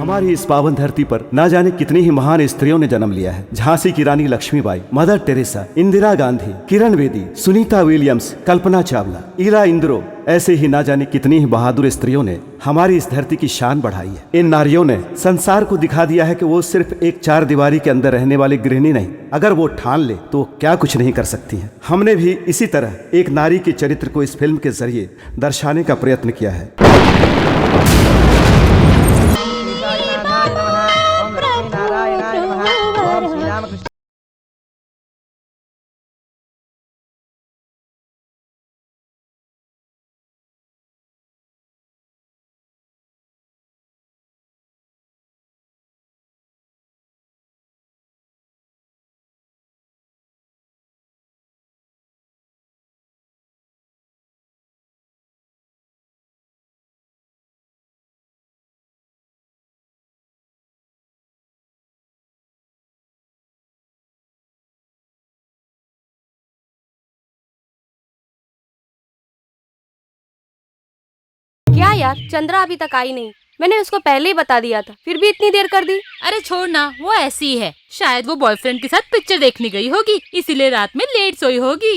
हमारी इस पावन धरती पर ना जाने कितनी ही महान स्त्रियों ने जन्म लिया है। झांसी की रानी Lakshmibai, mother Teresa, Indira Gandhi, Kiran Bedi, Sunita Williams, Kalpana Chawla, ईला इंदिरा, ऐसे ही ना जाने कितनी ही बहादुर स्त्रियों ने हमारी इस धरती की शान बढ़ाई है। इन नारियों ने संसार को दिखा दिया है कि वो सिर्फ एक चार दीवारी के अंदर रहने वाली गृहिणी नहीं, अगर वो ठान ले तो वो क्या कुछ नहीं कर सकती हैं। हमने भी इसी तरह एक नारी के चरित्र को इस फिल्म के जरिए दर्शाने का प्रयत्न किया है। क्या यार, चंद्रा अभी तक आई नहीं। मैंने उसको पहले ही बता दिया था, फिर भी इतनी देर कर दी। अरे छोड़ ना, वो ऐसी ही है। शायद वो बॉयफ्रेंड के साथ पिक्चर देखने गई होगी, इसीलिए रात में लेट सोई होगी।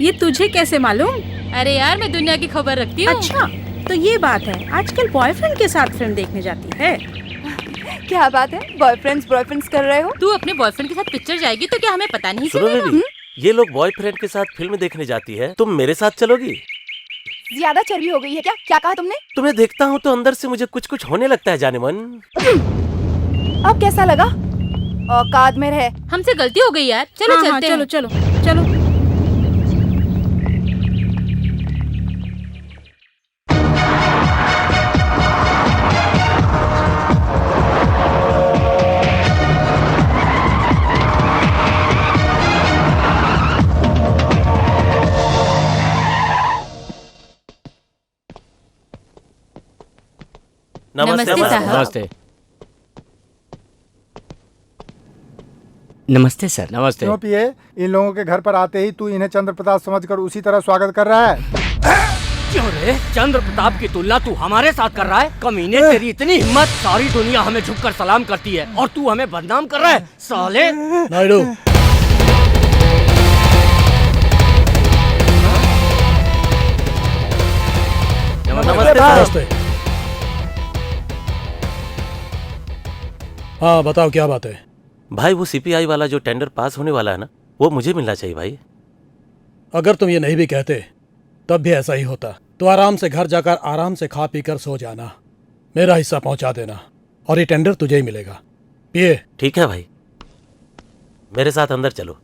ये तुझे कैसे मालूम? अरे यार, मैं दुनिया की खबर रखती हूँ। अच्छा, तो ये बात है, आजकल बॉयफ्रेंड के साथ फिल्म देखने जाती है। क्या बात है, बॉयफ्रेंड्स कर रहे हो? तू अपने बॉयफ्रेंड के साथ पिक्चर जाएगी तो क्या हमें पता नहीं सुनो चलेगा? बेबी, ये लोग बॉयफ्रेंड के साथ फिल्म देखने जाती है, तुम मेरे साथ चलोगी? ज्यादा चर्बी हो गई है क्या? क्या कहा तुमने? तुम्हें देखता हूँ तो अंदर से मुझे कुछ कुछ होने लगता है जाने मन। अब कैसा लगा? औकात में रहे। हमसे गलती हो गई यार, चलो हाँ, चलते हैं। चलो चलो चलो। नमस्ते साहब। नमस्ते। नमस्ते सर। नमस्ते। क्यों पिए? इन लोगों के घर पर आते ही तू इन्हें चंद्र प्रताप समझकर उसी तरह स्वागत कर रहा है? क्यों रे? चंद्र प्रताप की तुलना तू हमारे साथ कर रहा है? कमीने, तेरी इतनी हिम्मत! सारी दुनिया हमें झुककर सलाम करती है और तू हमें बदनाम कर रहा है, साले! नायडू, नमस्ते साहब। नमस्ते। हाँ बताओ, क्या बात है? भाई वो सीपीआई वाला जो टेंडर पास होने वाला है ना, वो मुझे मिलना चाहिए भाई। अगर तुम ये नहीं भी कहते तब भी ऐसा ही होता। तो आराम से घर जाकर आराम से खा पी कर सो जाना, मेरा हिस्सा पहुंचा देना और ये टेंडर तुझे ही मिलेगा। पिए। ठीक है भाई, मेरे साथ अंदर चलो।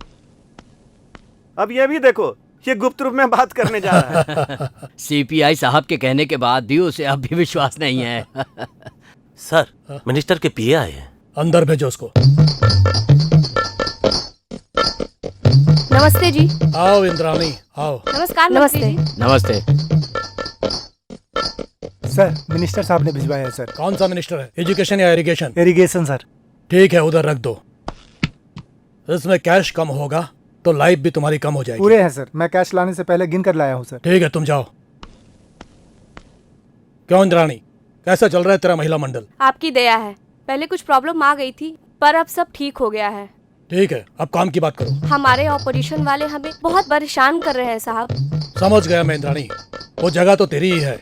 अब ये भी देखो, ये गुप्त रूप में बात करने जा रहा है। सीपीआई साहब के कहने के बाद भी उसे अब भी विश्वास नहीं है। सर, मिनिस्टर के पीए आए हैं। अंदर भेजो उसको। नमस्ते जी। आओ इंद्राणी, आओ। नमस्कार। नमस्ते। नमस्ते। सर, मिनिस्टर साहब ने भिजवाया है सर। कौन सा मिनिस्टर है? एजुकेशन या इरिगेशन? Irrigation sir. ठीक है, उधर रख दो। इसमें कैश कम होगा तो लाइफ भी तुम्हारी कम हो जाएगी। पूरे हैं सर, मैं कैश लाने से पहले गिन कर लाया हूँ सर। ठीक है, तुम जाओ। क्यों इंद्राणी, कैसा चल रहा है तेरा महिला मंडल? आपकी दया है। पहले कुछ प्रॉब्लम आ गई थी, पर अब सब ठीक हो गया है। ठीक है, अब काम की बात करो। हमारे ऑपोजिशन वाले हमें बहुत परेशान कर रहे हैं साहब। समझ गया मैं इंद्राणी, वो जगह तो तेरी ही है।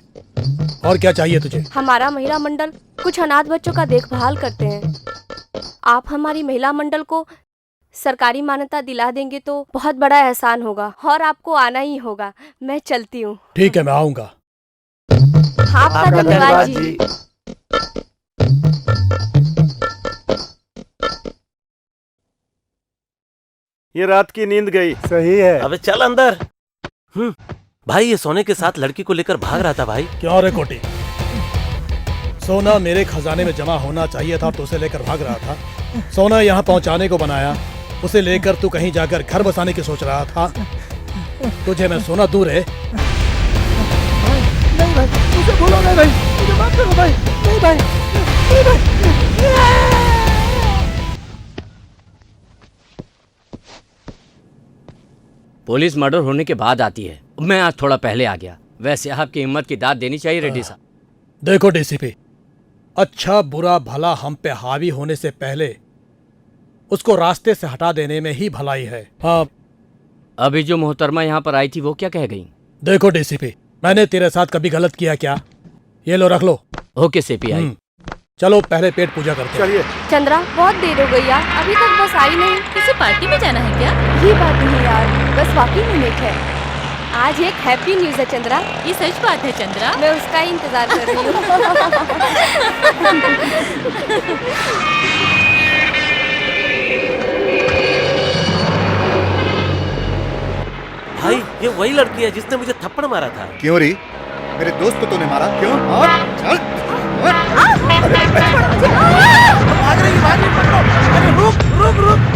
और क्या चाहिए तुझे? हमारा महिला मंडल कुछ अनाथ बच्चों का देखभाल करते हैं। आप हमारी महिला मंडल को सरकारी मान्यता दिला देंगे तो बहुत बड़ा एहसान होगा और आपको आना ही होगा। मैं चलती हूँ। ठीक है, मैं आऊंगा। आपका धन्यवाद जी। ये रात की नींद गई। सही है। अबे चल अंदर। भाई ये सोने के साथ लड़की को लेकर भाग रहा था भाई। क्यों रे कोटी, सोना मेरे खजाने में जमा होना चाहिए था तो उसे लेकर भाग रहा था। सोना यहाँ पहुँचाने को बनाया, उसे लेकर तू कहीं जाकर घर बसाने की सोच रहा था। तुझे मैं सोना दूर है। नहीं भाई, मुझे भूलो नहीं भाई, मुझे माफ करो भाई। नहीं भाई, नहीं भाई। पुलिस मर्डर होने के बाद आती है। मैं आज थोड़ा पहले आ गया। वैसे आपकी हिम्मत की दाद देनी चाहिए रेड्डी साहब। देखो डीसीपी, अच्छा बुरा भला हम पे हावी होने से पहले उसको रास्ते से हटा देने में ही भलाई है। हाँ अभी जो मोहतरमा यहाँ पर आई थी वो क्या कह गई? देखो डीसीपी, मैंने तेरे साथ कभी गलत किया क्या? ये लो रख लो। Okay CPI. चलो पहले पेट पूजा करते हैं। चलिए। चंद्रा बहुत देर हो गई यार, अभी तक बस आई नहीं। किसी पार्टी में जाना है क्या? ये बात नहीं यार, बस वाकई में लेट है। आज एक हैप्पी न्यूज है चंद्रा, ये सच बात है चंद्रा। मैं उसका ही इंतजार कर रही हूँ। भाई ये वही लड़की है जिसने मुझे थप्पड़ मारा था। क्यों री? मेरे दोस्त को तूने मारा क्यों? और चल भाग रही पकड़ो। अरे रुक रुक रुक।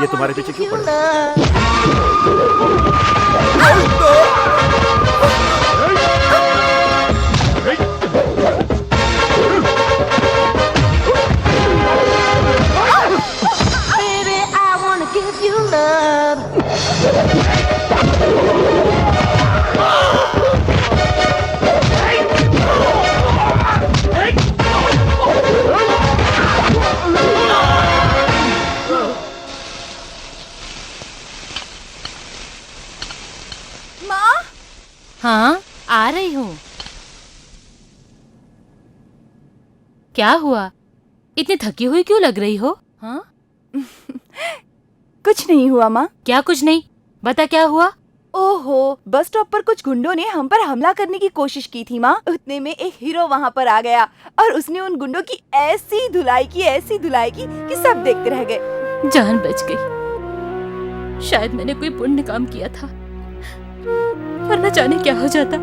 ये तुम्हारे पीछे क्यों पड़ा? हाँ आ रही हूँ। क्या हुआ, इतनी थकी हुई क्यों लग रही हो? हाँ कुछ नहीं हुआ माँ। क्या कुछ नहीं, बता क्या हुआ? ओहो, बस स्टॉप पर कुछ गुंडों ने हम पर हमला करने की कोशिश की थी माँ। उतने में एक हीरो वहाँ पर आ गया और उसने उन गुंडों की ऐसी धुलाई की कि सब देखते रह गए। जान बच गई। शायद मैंने कोई पुण्य काम किया था, वरना जाने क्या हो जाता।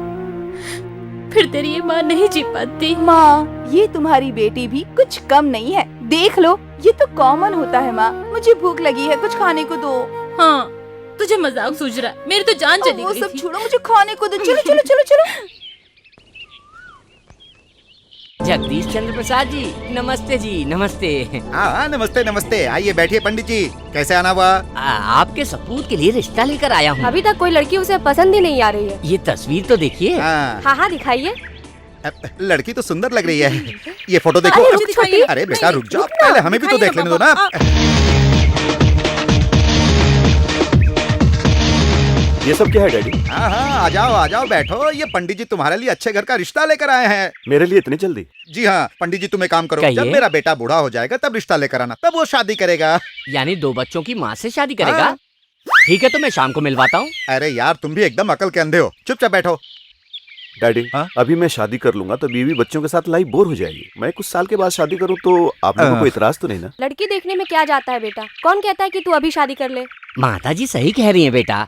फिर तेरी ये माँ नहीं जी पाती। माँ, ये तुम्हारी बेटी भी कुछ कम नहीं है। देख लो, ये तो कॉमन होता है माँ। मुझे भूख लगी है, कुछ खाने को दो। हाँ, तुझे मजाक सूझ रहा है, मेरी तो जान चली गई वो सब थी। छोड़ो, मुझे खाने को दो। चलो चलो चलो चलो। जगदीश चंद्र प्रसाद जी, नमस्ते जी, नमस्ते। हाँ नमस्ते नमस्ते। आइए बैठिए पंडित जी। कैसे आना हुआ? आपके सपूत के लिए रिश्ता लेकर आया हूँ। अभी तक कोई लड़की उसे पसंद ही नहीं आ रही है। ये तस्वीर तो देखिए। हाँ, हाँ दिखाइए। लड़की तो सुंदर लग रही है। ये फोटो देखो। अरे, मुझे दिखाइए। अरे बेटा रुक जाओ, पहले हमें भी तो देख लेने दो ना। ये सब क्या है डैडी? हाँ हाँ, आ जाओ बैठो। ये पंडित जी तुम्हारे लिए अच्छे घर का रिश्ता लेकर आए हैं। मेरे लिए इतनी जल्दी? जी हाँ, पंडित जी तुम एक काम करो, कहिए। जब मेरा बेटा बूढ़ा हो जाएगा तब रिश्ता लेकर आना, तब वो शादी करेगा। यानी 2 बच्चों की माँ से शादी करेगा? हाँ। ठीक है, तो मैं शाम को मिलवाता हूँ। अरे यार, तुम भी एकदम अकल के अंधे हो। चुपचाप बैठो। डैडी, हाँ? अभी मैं शादी कर लूंगा तो बीवी बच्चों के साथ लाइफ बोर हो जाएगी। मैं कुछ साल के बाद शादी करूं तो आप लोगों को इतराज तो नहीं ना? लड़की देखने में क्या जाता है बेटा? कौन कहता है कि तू अभी शादी कर ले? माता जी सही कह रही हैं बेटा,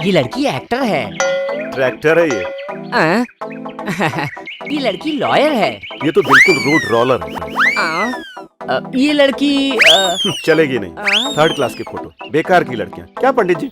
ये लड़की एक्टर है। ट्रैक्टर है ये? आ? ये लड़की लॉयर है। ये तो बिल्कुल रोड रोलर है। ये लड़की चलेगी नहीं। 3rd क्लास की फोटो, बेकार की लड़कियां। क्या पंडित जी?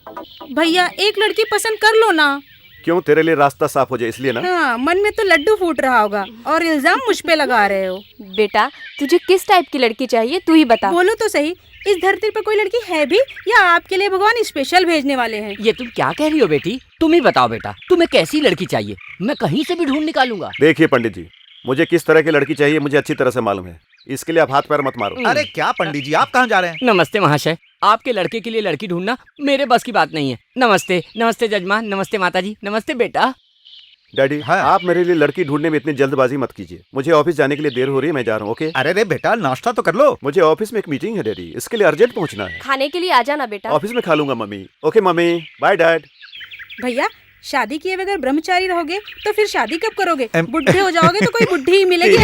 भैया एक लड़की पसंद कर लो ना। क्यों, तेरे लिए रास्ता साफ हो जाए इसलिए ना? हाँ, मन में तो लड्डू फूट रहा होगा और इल्जाम मुझ पे लगा रहे हो। बेटा तुझे किस टाइप की लड़की चाहिए तू ही बता। बोलो तो सही, इस धरती पर कोई लड़की है भी या आपके लिए भगवान स्पेशल भेजने वाले हैं? ये तुम क्या कह रही हो बेटी? तुम ही बताओ बेटा, तुम्हें कैसी लड़की चाहिए? मैं कहीं से भी ढूंढ निकालूंगा। देखिए पंडित जी, मुझे किस तरह की लड़की चाहिए मुझे अच्छी तरह से मालूम है, इसके लिए आप हाथ पैर मत मारो। अरे क्या पंडित जी, आप कहाँ जा रहे हैं? नमस्ते महाशय, आपके लड़के के लिए लड़की ढूंढना मेरे बस की बात नहीं है। नमस्ते। नमस्ते जजमान, नमस्ते माताजी, नमस्ते बेटा। डैडी हाँ। आप मेरे लिए लड़की ढूंढने में इतनी जल्दबाजी मत कीजिए, मुझे ऑफिस जाने के लिए देर हो रही है, मैं जा रहा हूँ। ओके? अरे रे बेटा, नाश्ता तो कर लो। मुझे ऑफिस में एक मीटिंग है डैडी, इसके लिए अर्जेंट पहुंचना है। खाने के लिए आ जाना बेटा। ऑफिस में खा लूंगा mummy. Okay mummy, bye dad. भैया शादी किए बगैर ब्रह्मचारी रहोगे तो फिर शादी कब करोगे? बुढ़े हो जाओगे तो कोई बुढ़ी ही मिलेगी।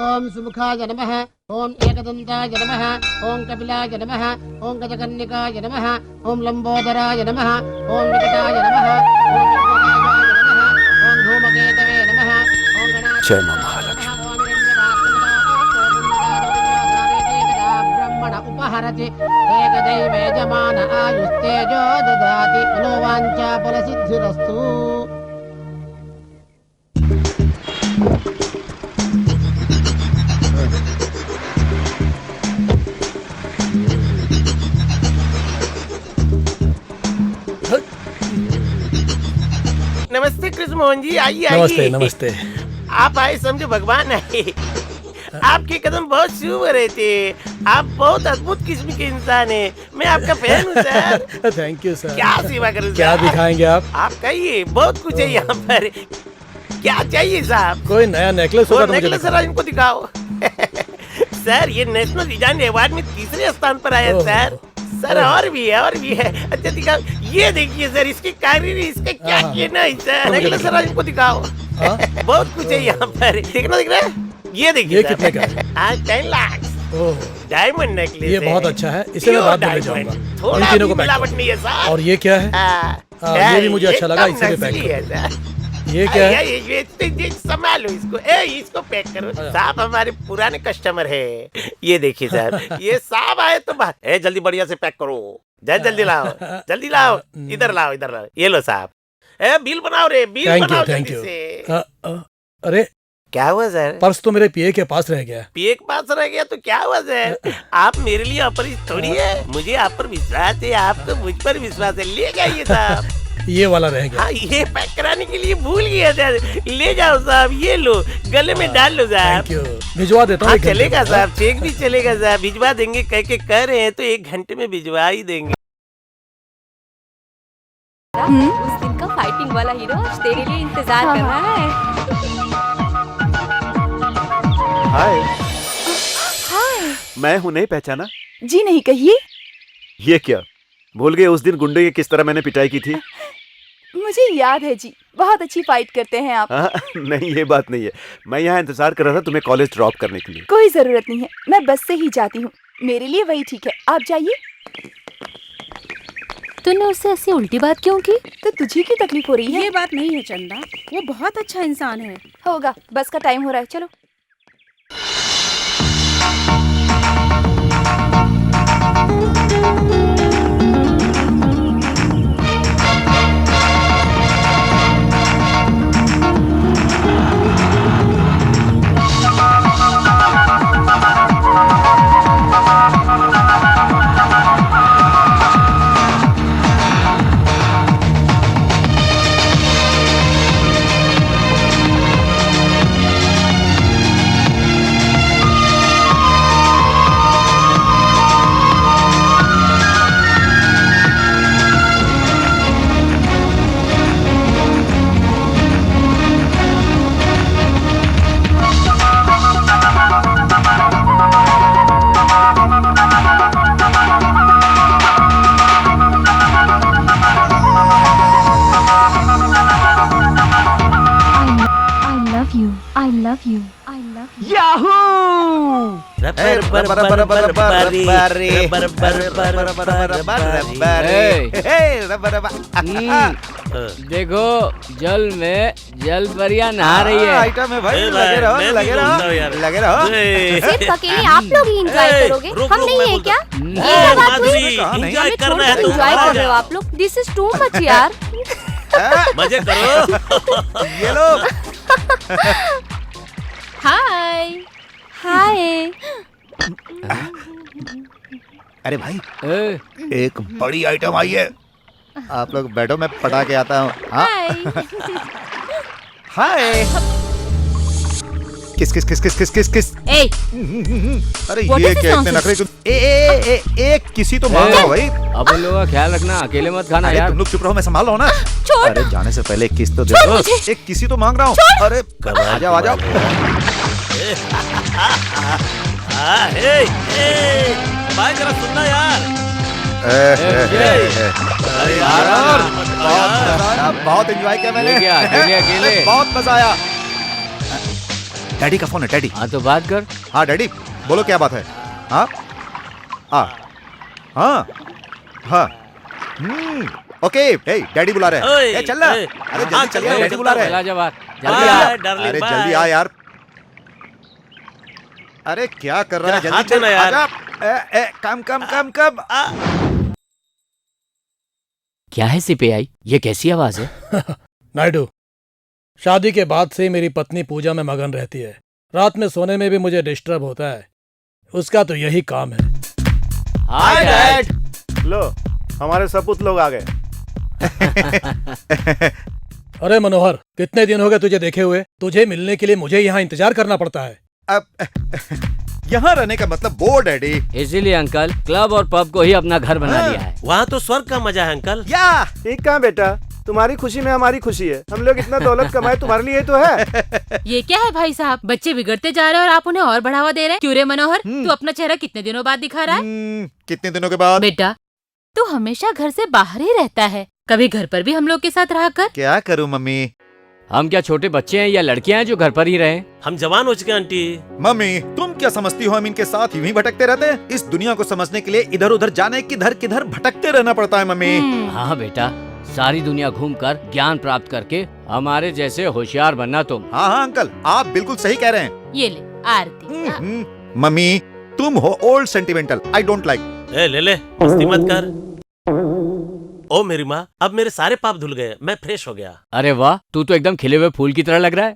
ओम सुमुखाय नमः, ओम एकदन्ताय नमः, ओम कपिलाय नमः, ओम गजकर्णिकाय नमः, ओम लंबोदराय नमः, ओम विकटाय नमः, ओम विघ्नराजाय नमः, ओम धूमकेतवे नमः, ओम गणाधिपाय जय मां महालक्ष्मी। ओम ब्रह्मण उपहरति एकदैव यजमान आयुस्तेजो ददाति मनोवाञ्छा फलसिद्धिरस्तु। नमस्ते कृष्ण मोहन जी, आइए नमस्ते आइए। नमस्ते। आप आए समझो भगवान आए। आपके कदम बहुत शुभ हो रहे थे, आप बहुत अद्भुत किस्म के इंसान हैं। मैं आपका फैन हूँ सर। Thank you sir. क्या सेवा करूँ क्या सर? दिखाएंगे आप? आप कहिए, बहुत कुछ है यहाँ पर। क्या चाहिए साहब? कोई नया नेकलेस होगा तो मुझे नेकलेस दिखाओ। जरा इनको दिखाओ। सर ये नेशनल डिजाइन अवार्ड में 3रे स्थान पर आया सर। सर और भी है, और भी है। अच्छा दिखाओ, ये देखिए सर, इसकी कारीगरी, इसका क्या कहना है सर? नेकलेस जरा इनको दिखाओ। बहुत कुछ है यहाँ पर, देखना दिख रहा है? ये देखिए, ये कितने का है? 10 लाख डायमंड नेकलेस। ये बहुत अच्छा है, इसे मैं बाद में ले जाऊंगा। इन थोड़ा तीनों भी को पैक मिलावट करो। नहीं है सर। और ये क्या है? ये भी मुझे अच्छा लगा, इसे भी पैक करो। ये क्या है? ये संभालो इसको। इसको पैक करो। साहब हमारे पुराने कस्टमर है। ये देखिए सर, ये साहब आए तो बात। जल्दी बढ़िया से पैक करो, जल्दी लाओ, जल्दी लाओ, इधर लाओ, इधर लाओ। ये लो साहब, बिल बनाओ रे, बिल बनाओ थैंक जल्दी यू। से। अरे क्या हुआ सर? पर्स तो मेरे पीए के पास रह गया। पीए के पास रह गया तो क्या हुआ सर? आप मेरे लिए अपरिचित थोड़ी है, मुझे आप पर विश्वास है, आपको मुझ पर विश्वास है। ले जाइए साहब। ये वाला रह गया। हाँ, ये पैक कराने के लिए भूल गया था। ले जाओ साहब, ये लो, गले में डाल लो साहब। थैंक यू, भिजवा देता हूँ। हाँ चलेगा साहब, चेक भी चलेगा साहब, भिजवा देंगे। कह के कह रहे हैं तो 1 घंटे में भिजवा ही देंगे। उस दिन का फाइटिंग वाला हीरो आज तेरे लिए इंतजार कर रहा है। हाय। हाय। मैं हूँ, नहीं पहचाना? जी नहीं, कहिए। ये क्या, भूल गए उस दिन गुंडे की किस तरह मैंने पिटाई की थी? मुझे याद है जी, बहुत अच्छी फाइट करते हैं आप। नहीं ये बात नहीं है, मैं यहाँ इंतजार कर रहा था तुम्हें कॉलेज ड्रॉप करने के लिए। कोई जरूरत नहीं है, मैं बस से ही जाती हूँ, मेरे लिए वही ठीक है। आप जाइए। तूने उससे ऐसी उल्टी बात क्यों की? तो तुझे की तकलीफ हो रही है? ये बात नहीं है चंदा, वो बहुत अच्छा इंसान है। होगा, बस का टाइम हो रहा है, चलो। देखो जल में जल परियां नहा रही है। आइटम है भाई, लगे रहो लगे रहो लगे रहो। सिर्फ अकेले आप लोग ही एंजॉय करोगे, हम नहीं है क्या? ये क्या बात हुई? एंजॉय करना है तो एंजॉय कर रहे हो आप लोग? दिस इज टू मच यार। मजे करो। ये लो। हाय हाय। अरे भाई एक बड़ी आइटम आई है, आप लोग बैठो, मैं पटा के आता हूँ। हाय। किस किस किस किस किस किस किस। अरे ये क्या इतने नखरे क्यों? एक किसी तो मांग रहा भाई। अब उन लोगों का ख्याल रखना, अकेले मत खाना यार। तुम लोग चुप रहो, मैं संभाल रहा हूँ ना। अरे जाने से पहले एक किस तो दे दो। एक किसी तो मांग रहा हूँ। अरे आ जाओ आ जाओ। भाई जरा सुनना यार। अरे यार बहुत एंजॉय किया मैंने। अकेले बहुत मजा आया। डैडी का फोन है, डैडी। हाँ तो बात कर। हाँ डैडी बोलो क्या बात है। हाँ हाँ हाँ हाँ ओके। हे डैडी बुला रहे हैं। चल ना। अरे जल्दी चल यार, डैडी बुला रहे हैं। जल्दी आ। अरे जल्दी आ यार। अरे क्या कर रहा है, जल्दी चल यार। कम कम कम कम। क्या है सीपीआई, ये कैसी आवाज है? नायडू, शादी के बाद से मेरी पत्नी पूजा में मगन रहती है। रात में सोने में भी मुझे डिस्टर्ब होता है। उसका तो यही काम है। Hi dad. लो हमारे सपूत लोग आ गए। अरे मनोहर, कितने दिन हो गए तुझे देखे हुए? तुझे मिलने के लिए मुझे यहाँ इंतजार करना पड़ता है। अब यहाँ रहने का मतलब वो डैडी। इसीलिए अंकल क्लब और पब को ही अपना घर बना लिया है। वहाँ तो स्वर्ग का मजा है अंकल। या ठीक कहाँ बेटा, तुम्हारी खुशी में हमारी खुशी है। हम लोग इतना दौलत कमाए तुम्हारे लिए तो है। ये क्या है भाई साहब, बच्चे बिगड़ते जा रहे हैं और आप उन्हें और बढ़ावा दे रहे हैं। क्यों रे मनोहर, तू अपना चेहरा कितने दिनों बाद दिखा रहा है? कितने दिनों के बाद? बेटा तू हमेशा घर से बाहर ही रहता है, कभी घर पर भी हम लोग के साथ रहा कर। क्या करूँ मम्मी? हम क्या छोटे बच्चे हैं या लड़कियां हैं जो घर पर ही रहे? हम जवान हो चुके हैं आंटी। मम्मी तुम क्या समझती हो, हम इनके साथ यूं ही भटकते रहते हैं? इस दुनिया को समझने के लिए इधर उधर जाने, किधर किधर भटकते रहना पड़ता है मम्मी। हाँ बेटा, सारी दुनिया घूमकर ज्ञान प्राप्त करके हमारे जैसे होशियार बनना तुम। हाँ हाँ अंकल, आप बिल्कुल सही कह रहे हैं। ये ले आरती। मम्मी तुम हो old sentimental, I don't like. ले मस्ती मत कर। ओ मेरी माँ, अब मेरे सारे पाप धुल गए, मैं फ्रेश हो गया। अरे वाह, तू तो एकदम खिले हुए फूल की तरह लग रहा है।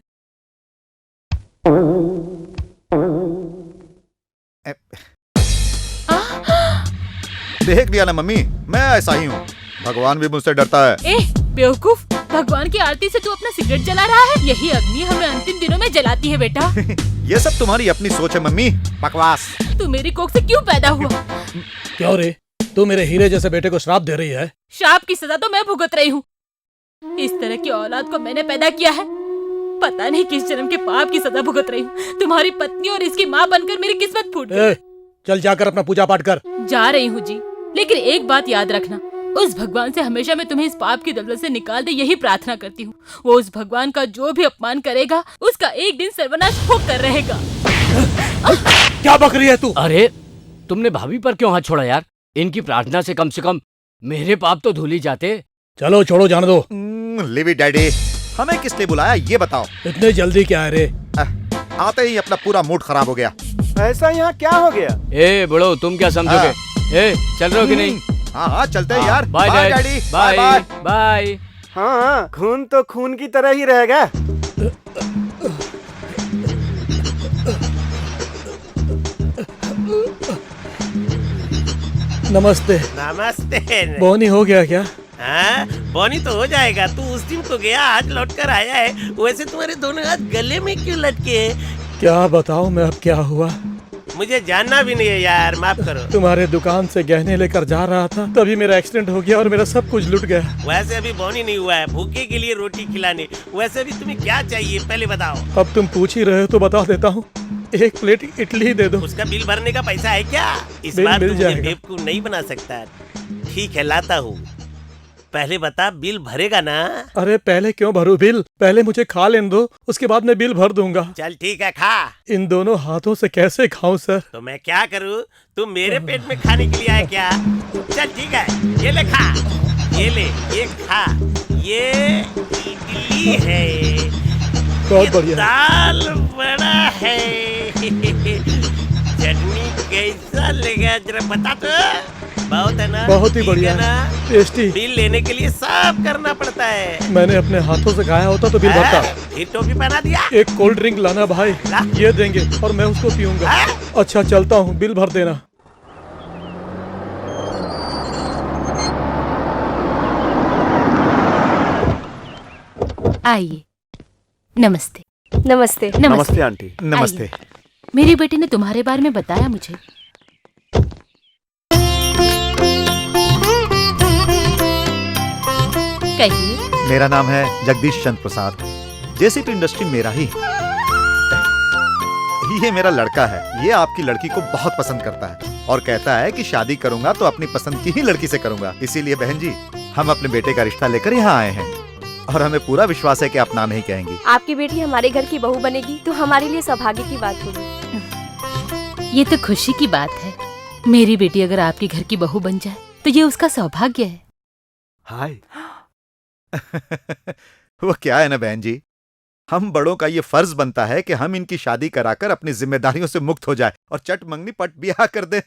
देख लिया ना मम्मी, मैं ऐसा ही हूँ। भगवान भी मुझसे डरता है। ए बेवकूफ, भगवान की आरती से तू अपना सिगरेट जला रहा है? यही अग्नि हमें अंतिम दिनों में जलाती है बेटा। ये सब तुम्हारी अपनी सोच है मम्मी, बकवास। तू मेरी कोख से क्यों पैदा हुआ? क्यों रे, तू मेरे हीरे जैसे बेटे को श्राप दे रही है? श्राप की सजा तो मैं भुगत रही हूँ। इस तरह की औलाद को मैंने पैदा किया है। पता नहीं किस जन्म के पाप की सजा भुगत रही हूँ। तुम्हारी पत्नी और इसकी माँ बनकर मेरी किस्मत फूट गई। चल जाकर अपना पूजा पाठ कर। जा रही हूँ जी, लेकिन एक बात याद रखना, उस भगवान से हमेशा मैं तुम्हें इस पाप की दलदल से निकाल दे, यही प्रार्थना करती हूँ। वो उस भगवान का जो भी अपमान करेगा उसका एक दिन सर्वनाश होकर रहेगा। क्या बक रही है तू? अरे तुमने भाभी पर क्यों हाथ छोड़ा यार? इनकी प्रार्थना से कम मेरे पाप तो धुल ही जाते। चलो छोड़ो, जाने दो। लिव इट डैडी, हमें किस लिए बुलाया ये बताओ। इतने जल्दी क्या है रे? आते ही अपना पूरा मूड खराब हो गया। ऐसा यहाँ क्या हो गया? ए बड़ो, तुम क्या समझोगे? ए चल रहे हो कि नहीं? हाँ हाँ चलते हैं यार। Bye daddy, bye bye. हाँ खून तो खून की तरह ही रहेगा। नमस्ते। नमस्ते। बोनी हो गया क्या? हाँ बोनी तो हो जाएगा। तू उस दिन तो गया, आज लौट कर आया है। वैसे तुम्हारे दोनों हाथ गले में क्यों लटके हैं? क्या बताऊं मैं अब क्या हुआ? मुझे जानना भी नहीं है यार, माफ करो। तुम्हारे दुकान से गहने लेकर जा रहा था, तभी मेरा एक्सीडेंट हो गया और मेरा सब कुछ लुट गया। वैसे अभी बोनी नहीं हुआ है, भूखे के लिए रोटी खिलाने। वैसे भी तुम्हें क्या चाहिए पहले बताओ। अब तुम पूछ ही रहे हो तो बता देता हूँ, 1 प्लेट इडली दे दो। उसका बिल भरने का पैसा है क्या? इस बिल बार मिल मुझे जाएगा। बेवकूफ नहीं बना सकता। ठीक है लाता हूँ, पहले बता बिल भरेगा ना? अरे पहले क्यों भरूं बिल? पहले मुझे खा लेने दो, उसके बाद मैं बिल भर दूंगा। चल ठीक है खा। इन दोनों हाथों से कैसे खाऊं सर? तो मैं क्या करूँ? तू मेरे पेट में खाने के लिए आया क्या? चल ठीक है, ये ले खा, ये ले, ये खा, ये इडली है, बहुत बढ़िया। दाल बड़ा है। चटनी कैसा लगा जरा बता तो। बहुत है ना? बहुत ही ठीक बढ़िया है ना? टेस्टी। बिल लेने के लिए सब करना पड़ता है। मैंने अपने हाथों से खाया होता तो बिल भरता। फिर टोपी पहना दिया। एक कोल्ड ड्रिंक लाना भाई, ये देंगे और मैं उसको पीऊंगा। अच्छा चलता हूँ, बिल भर देना। आइए। नमस्ते। नमस्ते। नमस्ते आंटी। नमस्ते। मेरी बेटी ने तुम्हारे बारे में बताया मुझे। कहिए। मेरा नाम है जगदीश चंद्र प्रसाद। जेसीपी इंडस्ट्री मेरा ही है। ये मेरा लड़का है। ये आपकी लड़की को बहुत पसंद करता है और कहता है कि शादी करूंगा तो अपनी पसंद की ही लड़की से करूंगा। इसीलिए बहन जी, हम अपने बेटे का रिश्ता लेकर यहाँ आए हैं और हमें पूरा विश्वास है कि आप ना नहीं कहेंगी। आपकी बेटी हमारे घर की बहू बनेगी तो हमारे लिए सौभाग्य की बात होगी। ये तो खुशी की बात है। मेरी बेटी अगर आपके घर की बहू बन जाए तो ये उसका सौभाग्य है। हाय। वो क्या है ना बहन जी, हम बड़ों का ये फर्ज बनता है कि हम इनकी शादी कराकर अपनी जिम्मेदारियों से मुक्त हो जाए और चट मंगनी पट ब्याह कर दे।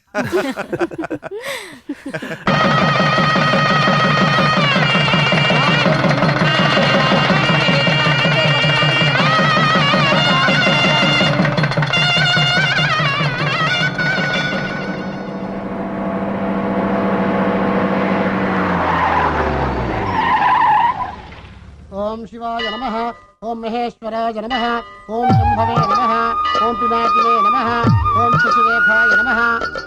ओम शिवाय नमः। ओम महेश्वराय नमः। ओम शंभवे नमः। ओम पिनाकिने नमः। ओम शशिरेखाय नमः।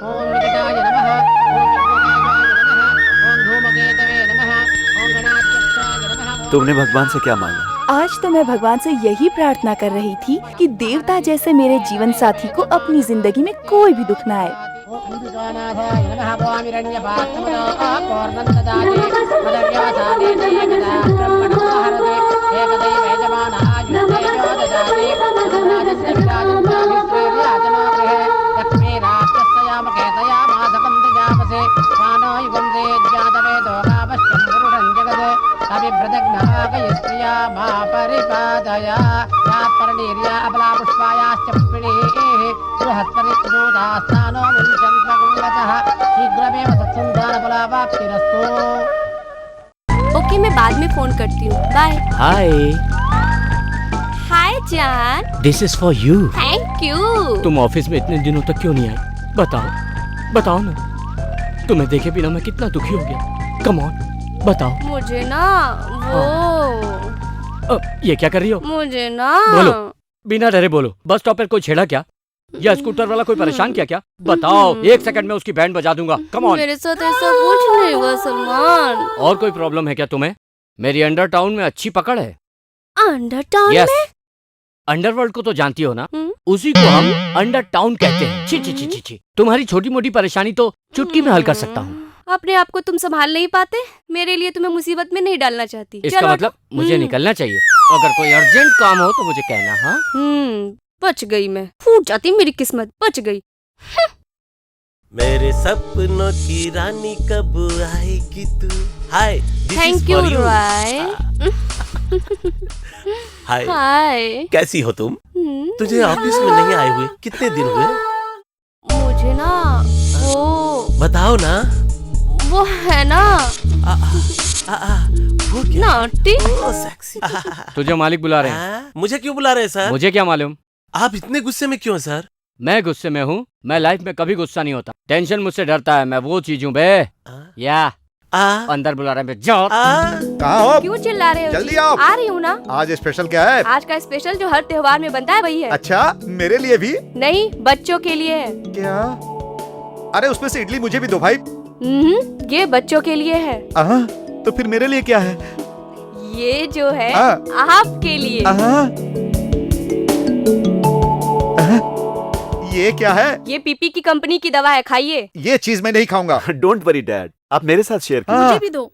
ओम विकटाय नमः। ओम विघ्नराजाय नमः। ओम धूमकेतवे नमः। ओम गणाध्यक्षाय नमः। तुमने भगवान से क्या मांगा? आज तो मैं भगवान से यही प्रार्थना कर रही थी कि देवता जैसे मेरे जीवन साथी को अपनी जिंदगी में कोई भी दुख न आए। ओम अंबिकानाथाय नमः। वामिरण्यपात्रमदा पूर्णन्ददाते मदव्यासाने एकदा ब्रह्मणो हरते एकदैव यजमानायुष्येयो ददाति राजस्य विराजन्ताभिश्रेर्याजनो गृहे लक्ष्मी राष्ट्रस्यामकेतया मासकं दजामसे स्वानो युगन्ते ज्ञातवेदो कामश्चं पुरुषं जगत् अभिव्रतज्ञागयस्त्रिया मा परिपादया यात्परनीर्या अबला पुष्पायाश्च पुष्पिणीः बृहस्पतिर्दूतास्तानो मुञ्चन्त्वगुणतः शीघ्रमेव सत्सन्तानफलावाप्तिरस्तु। ओके, मैं बाद में फोन करती हूँ। बाय। हाय, हाय जान। This is for you. Thank you. तुम ऑफिस में इतने दिनों तक क्यों नहीं आई? बताओ, बताओ ना। तुम्हें देखे बिना मैं कितना दुखी हो गया। कम ऑन, बताओ। मुझे ना वो ये क्या कर रही हो? मुझे ना बोलो, बिना डरे बोलो। बस स्टॉप पर कोई छेड़ा क्या? या स्कूटर वाला कोई परेशान किया क्या? बताओ, 1 सेकंड में उसकी बैंड बजा दूंगा। Come on. मेरे साथ ऐसा कुछ नहीं हुआ सलमान। और कोई प्रॉब्लम है क्या तुम्हें? मेरी अंडर टाउन में अच्छी पकड़ है। अंडर टाउन यस, में? अंडरवर्ल्ड को तो जानती हो ना? उसी को हम अंडर टाउन कहते हैं। छी छी छी छी छी। तुम्हारी छोटी मोटी परेशानी तो चुटकी में हल कर सकता हूँ। अपने आप को तुम संभाल नहीं पाते, मेरे लिए तुम्हें मुसीबत में नहीं डालना चाहती। इसका मतलब मुझे निकलना चाहिए। अगर कोई अर्जेंट काम हो तो मुझे कहना। हाँ, बच गई मैं। फूट जाती मेरी किस्मत, बच गई। मेरे सपनों की रानी कब आएगी तू? हाय, थैंक यू रॉय। हाय, हाय। कैसी हो तुम? तुझे ऑफिस में नहीं आए हुए कितने दिन हुए? मुझे ना वो बताओ ना। वो है ना वो क्या? नॉटी। सेक्सी। तुझे मालिक बुला रहे हैं। मुझे क्यों बुला रहे हैं सर? मुझे क्या मालूम? आप इतने गुस्से में क्यों सर? मैं गुस्से में हूँ? मैं लाइफ में कभी गुस्सा नहीं होता। टेंशन मुझसे डरता है। मैं वो चीज हूँ बे। या अंदर बुला रहे हैं। जाओ। कहाँ हो? क्यों चिल्ला रहे हो? जल्दी जी? आओ। आ रही हूँ ना। आज स्पेशल क्या है? आज का स्पेशल जो हर त्योहार में बनता है वही है। अच्छा, मेरे लिए भी? नहीं, बच्चों के लिए है। क्या? अरे उसमें से इडली मुझे भी दो भाई। ये बच्चों के लिए है। तो फिर मेरे लिए क्या है? ये जो है आपके लिए। ये क्या है? ये पीपी की कंपनी की दवा है, खाइए। ये चीज मैं नहीं खाऊंगा। डोंट वरी डैड, आप मेरे साथ शेयर कीजिए। मुझे भी दो।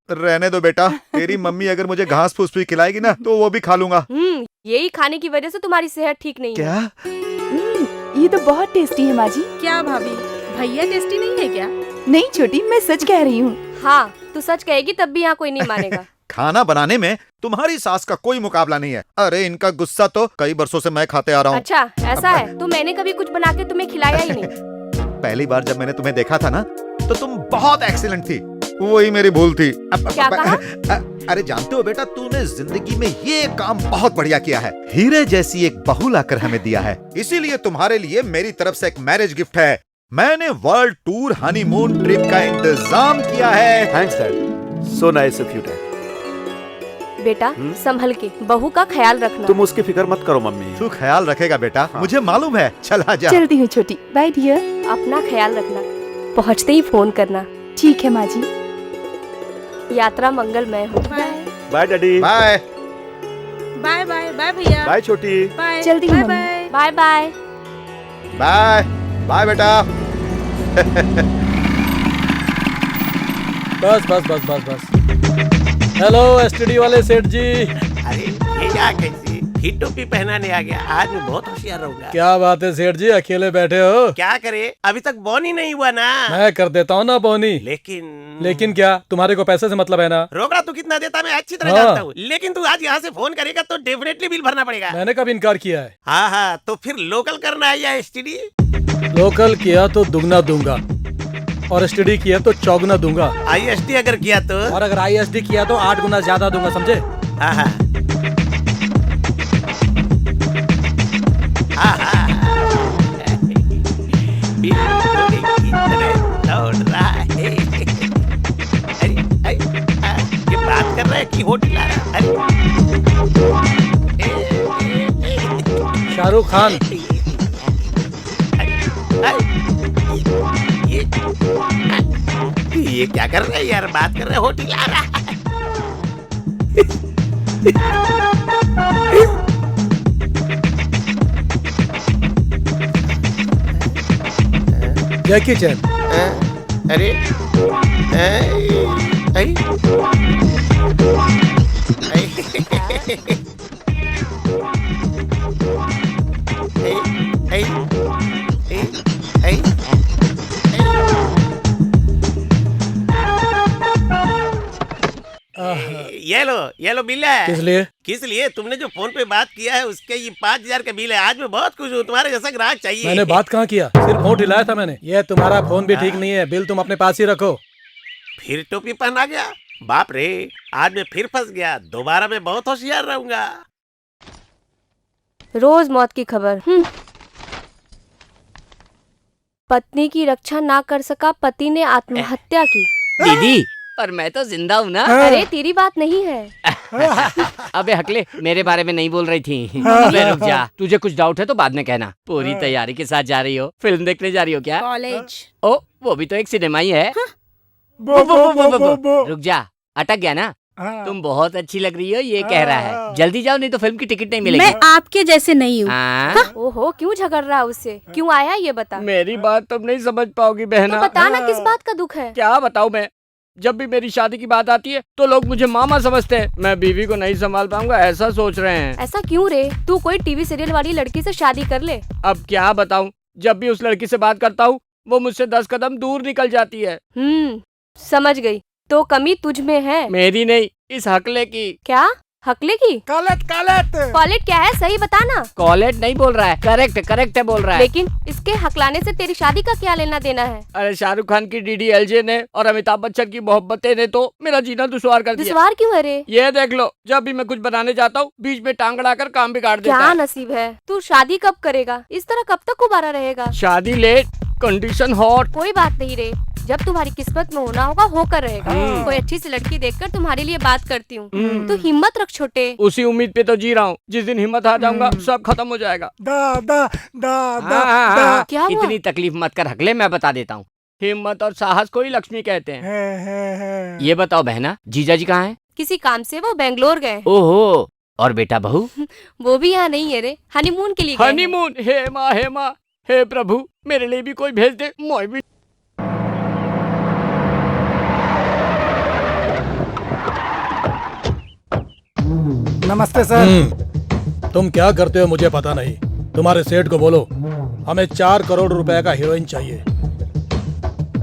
रहने दो बेटा। तेरी मम्मी अगर मुझे घास फूस भी खिलाएगी ना तो वो भी खा लूंगा। यही खाने की वजह से तुम्हारी सेहत ठीक नहीं है। क्या? ये तो बहुत टेस्टी है माँ जी। क्या भाभी, भैया टेस्टी नहीं है क्या? नहीं छोटी, मैं सच कह रही हूँ। हाँ, तू सच कहेगी तब भी यहाँ कोई नहीं मानेगा। खाना बनाने में तुम्हारी सास का कोई मुकाबला नहीं है। अरे इनका गुस्सा तो कई बरसों से मैं खाते आ रहा हूँ। अच्छा ऐसा है, तो मैंने कभी कुछ बना के तुम्हें खिलाया ही नहीं। पहली बार जब मैंने तुम्हें देखा था ना, तो तुम बहुत एक्सीलेंट थी। वही मेरी भूल थी। क्या कहा? अरे जानते हो बेटा, तूने जिंदगी में ये काम बहुत बढ़िया किया है। हीरे जैसी एक बहू लाकर हमें दिया है, इसीलिए तुम्हारे लिए मेरी तरफ से एक मैरिज गिफ्ट है। मैंने वर्ल्ड टूर हनीमून ट्रिप का इंतजाम किया है। Thanks dad, so nice of you dad. बेटा संभल के, बहू का ख्याल रखना। तुम उसकी फिक्र मत करो मम्मी। तू ख्याल रखेगा बेटा, मुझे मालूम है। चला जा। चलती हूँ छोटी, बाय डियर। अपना ख्याल रखना, पहुँचते ही फोन करना। ठीक है माँ जी। यात्रा मंगलमय हो। Bye daddy. Bye bye bye bye भैया। बाय छोटी। बाय। जल्दी bye mummy. Bye. Bye bye. Bye bye बेटा। बस बस बस बस बस। हेलो एसटीडी वाले सेठ जी। अरे ये क्या कैसी फिर टोपी पहनाने आ गया? आज मैं बहुत होशियार रहूंगा। क्या बात है सेठ जी, अकेले बैठे हो? क्या करे, अभी तक बोनी नहीं हुआ ना। मैं कर देता हूँ ना बोनी। लेकिन क्या, तुम्हारे को पैसे से मतलब है ना? रोकड़ा तू कितना देता मैं अच्छी तरह हाँ। जानता हूँ, लेकिन तू आज यहाँ से फोन करेगा तो डेफिनेटली बिल भरना पड़ेगा। मैंने कब इनकार किया है? हाँ हाँ, तो फिर लोकल करना है या एसटीडी? लोकल किया तो दुगना दूंगा, और एसटीडी किया तो चौगुना दूंगा। आईएसडी अगर किया तो? और अगर आईएसडी किया तो 8 गुना ज्यादा दूंगा, समझे? हाँ हाँ दौड़ रहा है। अरे ये बात कर रहा है कि होटल आ रहा है। शाहरुख खान। ये क्या कर रहा है यार, बात कर रहा है होटल आ रहा है। जैकी चैन। अरे ये लो बिल है। किस लिए? तुमने जो फोन पे बात किया है उसके ये 5000 का बिल है। आज मैं बहुत खुश हूँ, तुम्हारे जैसा ग्राहक चाहिए। मैंने बात कहाँ किया, सिर्फ फोन हिलाया था मैंने। ये तुम्हारा फोन भी ठीक नहीं है, बिल तुम अपने पास ही रखो। फिर टोपी पहना गया, बाप रे, आज मैं फिर फंस गया। दोबारा मैं बहुत होशियार रहूंगा। रोज मौत की खबर। पत्नी की रक्षा ना कर सका, पति ने आत्महत्या की। दीदी, पर मैं तो जिंदा हूँ ना। अरे तेरी बात नहीं है। अबे हकले, मेरे बारे में नहीं बोल रही थी। अबे रुक जा, तुझे कुछ डाउट है तो बाद में कहना। पूरी तैयारी के साथ जा रही हो? फिल्म देखने जा रही हो क्या? कॉलेज। ओ, वो भी तो एक सिनेमा ही है। रुक जा, अटक गया ना? तुम बहुत अच्छी लग रही हो, ये कह रहा है। जल्दी जाओ नहीं तो फिल्म की टिकट नहीं मिलेगी। मैं आपके जैसे नहीं हूँ। ओहो, क्यों झगड़ रहा है उससे? क्यों आया ये बता। मेरी बात तुम नहीं समझ पाओगी बहना। तो बता ना, किस बात का दुख है? क्या बताऊँ मैं? जब भी मेरी शादी की बात आती है तो लोग मुझे मामा समझते हैं। मैं बीवी को नहीं संभाल पाऊंगा ऐसा सोच रहे हैं। ऐसा क्यों रे? तू कोई टीवी सीरियल वाली लड़की से शादी कर ले। अब क्या बताऊं, जब भी उस लड़की से बात करता हूँ वो मुझसे 10 कदम दूर निकल जाती है। समझ गई, तो कमी तुझ में है। मेरी नहीं, इस हकले की। क्या हकले की? कॉलेट कॉलेट क्या है, सही बता ना। कॉलेट नहीं बोल रहा है, करेक्ट है बोल रहा है। लेकिन इसके हकलाने से तेरी शादी का क्या लेना देना है? अरे शाहरुख खान की DDLJ ने और अमिताभ बच्चन की मोहब्बतें ने तो मेरा जीना दुश्वार कर दिया। दुश्वार क्यों है रे? ये देख लो, जब भी मैं कुछ बनाने जाता हूँ बीच में टांग अड़ाकर काम बिगाड़ देता क्या है। नसीब है। तू शादी कब करेगा? इस तरह कब तक उबारा रहेगा? शादी लेट, कंडीशन हॉट। कोई बात नहीं रे, जब तुम्हारी किस्मत में होना होगा होकर रहेगा। कोई अच्छी सी लड़की देखकर तुम्हारे लिए बात करती हूँ। तो हिम्मत रख छोटे। उसी उम्मीद पे तो जी रहा हूँ, जिस दिन हिम्मत हार जाऊंगा सब खत्म हो जाएगा। क्या हुआ? इतनी तकलीफ मत कर हकले, मैं बता देता हूँ। हिम्मत और साहस को ही लक्ष्मी कहते हैं। ये बताओ बहना, जीजा जी कहाँ हैं? किसी काम से वो बेंगलोर गए। ओहो, और बेटा बहू? वो भी यहाँ नहीं है रे, हनीमून के लिए गए हैं। हनीमून? हे माँ, हे प्रभु, मेरे लिए भी कोई भेज दे। मैं भी नमस्ते सर। तुम क्या करते हो मुझे पता नहीं। तुम्हारे सेठ को बोलो हमें 4 करोड़ रुपए का हीरोइन चाहिए।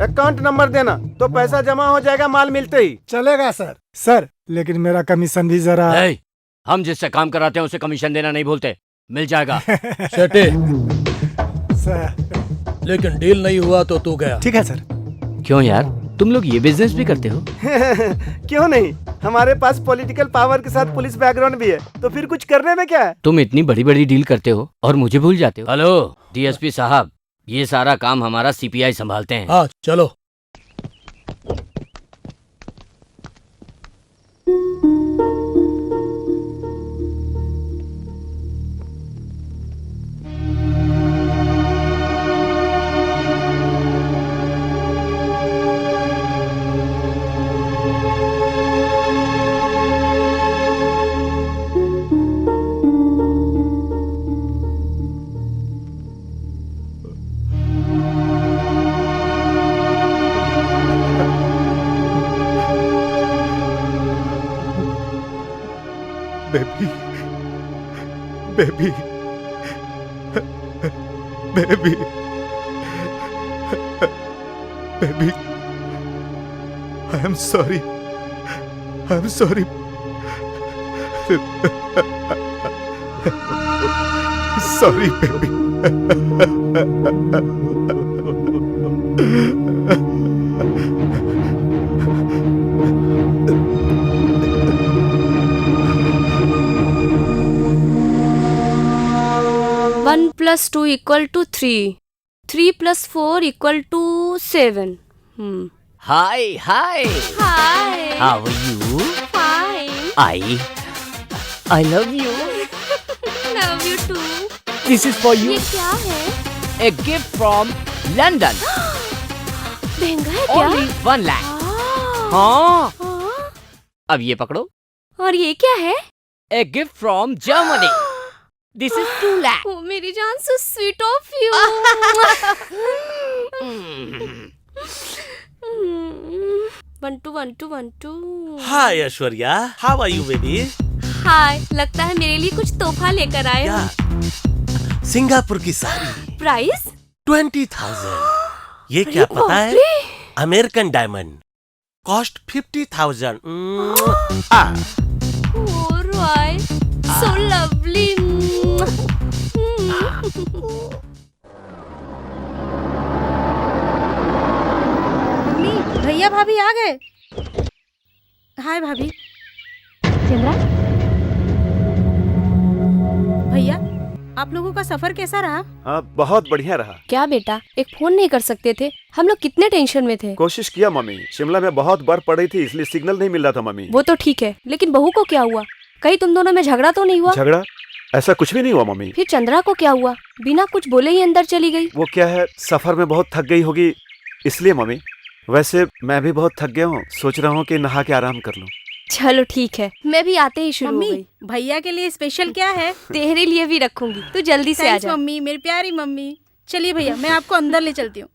अकाउंट नंबर देना तो पैसा जमा हो जाएगा माल मिलते ही। चलेगा सर। सर लेकिन मेरा कमीशन भी जरा। हम जिससे काम कराते हैं उसे कमीशन देना नहीं भूलते, मिल जाएगा। शेटे लेकिन डील नहीं हुआ तो तू गया। ठीक है सर। क्यों यार, तुम लोग ये बिजनेस भी करते हो? क्यों नहीं, हमारे पास पॉलिटिकल पावर के साथ पुलिस बैकग्राउंड भी है, तो फिर कुछ करने में क्या है। तुम इतनी बड़ी बड़ी डील करते हो और मुझे भूल जाते हो। हेलो डीएसपी साहब, ये सारा काम हमारा सीपीआई संभालते हैं। हाँ चलो। Baby baby baby baby I am sorry sorry baby. One plus two equal to 3, 3 + 4 = 7। Hi hi hi, how are you? Fine, I love you. Love you too. This is for you. ये क्या है? A gift from London. महंगा है क्या? Only 1 lakh. हाँ। अब ये पकड़ो। और ये क्या है? A gift from Germany. This is 2 lakh. ओ मेरी जान, so sweet of you. 1 2 1 2 1 2। Hi Aishwarya, how are you baby? Hi, लगता है मेरे लिए कुछ तोहफा लेकर आए हो। सिंगापुर की साड़ी। प्राइस 20,000। ये क्या पता है? American diamond, cost 50,000। Alright, so lovely. भैया भाभी आ गए। हाय भाभी। चंद्रा, भैया आप लोगों का सफर कैसा रहा? हाँ बहुत बढ़िया रहा। क्या बेटा, एक फोन नहीं कर सकते थे? हम लोग कितने टेंशन में थे। कोशिश किया मम्मी, शिमला में बहुत बर्फ पड़ रही थी इसलिए सिग्नल नहीं मिल रहा था मम्मी। वो तो ठीक है, लेकिन बहू को क्या हुआ? कहीं तुम दोनों में झगड़ा तो नहीं हुआ? झगड़ा? ऐसा कुछ भी नहीं हुआ मम्मी। फिर चंद्रा को क्या हुआ? बिना कुछ बोले ही अंदर चली गई। वो क्या है, सफर में बहुत थक गई होगी इसलिए मम्मी। वैसे मैं भी बहुत थक गया हूँ, सोच रहा हूँ कि नहा के आराम कर लूँ। चलो ठीक है, मैं भी आते ही शुरू हो गई। भैया के लिए स्पेशल क्या है? तेरे लिए भी रखूंगी, तू जल्दी से आ जा। मम्मी, मेरी प्यारी मम्मी। चलिए भैया, मैं आपको अंदर ले चलती हूँ।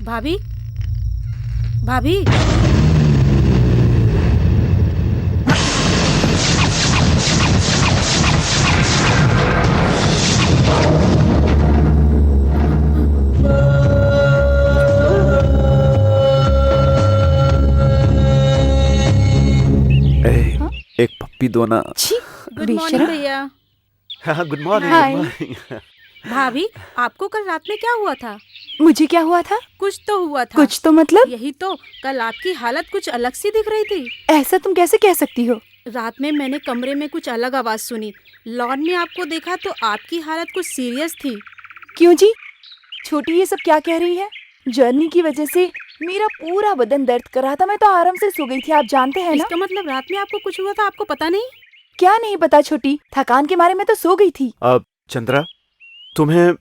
भाभी भाभी एक पप्पी दो ना। गुड मॉर्निंग भैया। हाँ, गुड मॉर्निंग। हाय। भाभी आपको कल रात में क्या हुआ था? मुझे क्या हुआ था? कुछ तो हुआ था। कुछ तो मतलब? यही तो, कल आपकी हालत कुछ अलग सी दिख रही थी। ऐसा तुम कैसे कह सकती हो? रात में मैंने कमरे में कुछ अलग आवाज सुनी। लॉन में आपको देखा तो आपकी हालत कुछ सीरियस थी। क्यों जी? छोटी ये सब क्या कह रही है? जर्नी की वजह से मेरा पूरा बदन दर्द कर रहा था। मैं तो आराम से सो गई थी, आप जानते हैं ना। इसका मतलब रात में आपको कुछ हुआ था, आपको पता नहीं? क्या नहीं पता छोटी, थकान के मारे मैं तो सो गई थी। अब चंद्रा, तुम्हें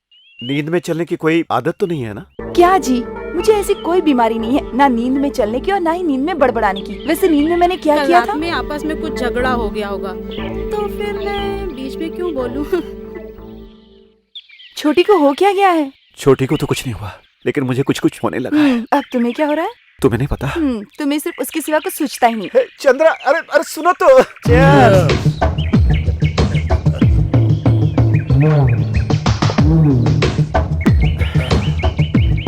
नींद में चलने की कोई आदत तो नहीं है ना? क्या जी, मुझे ऐसी कोई बीमारी नहीं है, ना नींद में चलने की और ना ही नींद में बड़बड़ाने की। वैसे नींद में मैंने क्या किया था? में आपस में कुछ झगड़ा हो गया होगा, तो फिर मैं बीच में क्यों बोलूं? छोटी को हो क्या गया है? छोटी को तो कुछ नहीं हुआ, लेकिन मुझे कुछ कुछ होने लगा है। अब तुम्हें क्या हो रहा है? तुम्हें नहीं पता? तुम्हें सिर्फ उसके सिवा कुछ सोचता ही नहीं। चंद्रा, अरे अरे सुनो तो।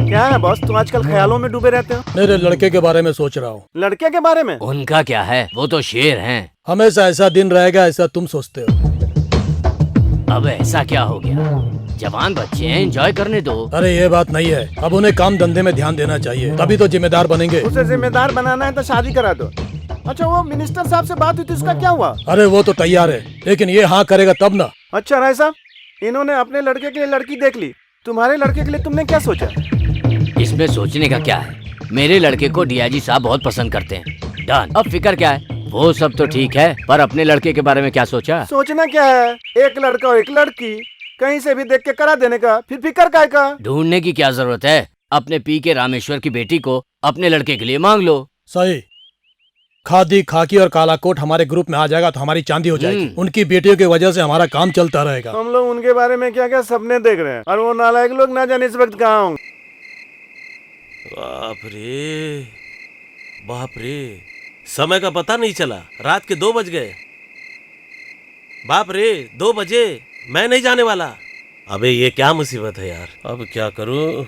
क्या है बॉस, तुम आजकल ख्यालों में डूबे रहते हो? मेरे लड़के के बारे में सोच रहा हूँ। लड़के के बारे में? उनका क्या है, वो तो शेर हैं। हमेशा ऐसा दिन रहेगा ऐसा तुम सोचते हो। अब ऐसा क्या हो गया? जवान बच्चे हैं, एंजॉय करने दो। अरे ये बात नहीं है, अब उन्हें काम धंधे में ध्यान देना चाहिए, तभी तो जिम्मेदार बनेंगे। उसे जिम्मेदार बनाना है तो शादी करा दो। अच्छा, वो मिनिस्टर साहब से बात हुई थी, उसका क्या हुआ? अरे वो तो तैयार है, लेकिन ये हाँ करेगा तब ना। अच्छा राय साहब, इन्होंने अपने लड़के के लिए लड़की देख ली, तुम्हारे लड़के के लिए तुमने क्या सोचा? इसमें सोचने का क्या है? मेरे लड़के को डीआईजी साहब बहुत पसंद करते हैं। डन। अब फिक्र क्या है? वो सब तो ठीक है, पर अपने लड़के के बारे में क्या सोचा? सोचना क्या है, एक लड़का और एक लड़की, कहीं से भी देख के करा देने का, फिर फिक्र काय का? ढूंढने की क्या जरूरत है? अपने पी के रामेश्वर की बेटी को अपने लड़के के लिए मांग लो। सही। खादी, खाकी और काला कोट हमारे ग्रुप में आ जाएगा तो हमारी चांदी हो जाएगी। उनकी बेटियों की वजह से हमारा काम चलता रहेगा। हम लोग उनके बारे में क्या क्या सपने देख रहे हैं, और वो नालायक लोग ना जाने इस वक्त कहाँ होंगे। बाप रे, बाप रे, समय का पता नहीं चला, रात के 2 बज गए। बाप रे, 2 बजे, मैं नहीं जाने वाला। अबे ये क्या मुसीबत है यार, अब क्या करूं?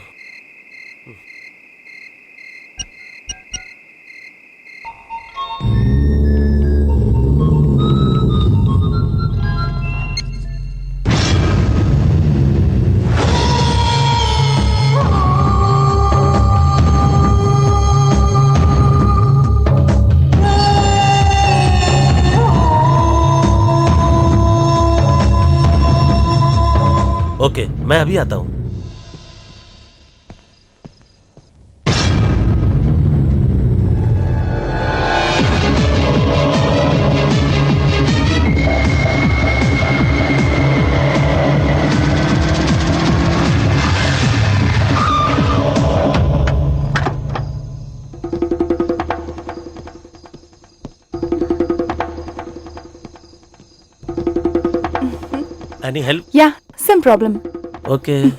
ओके, मैं अभी आता हूँ। Any help? Yeah, some problem. Okay.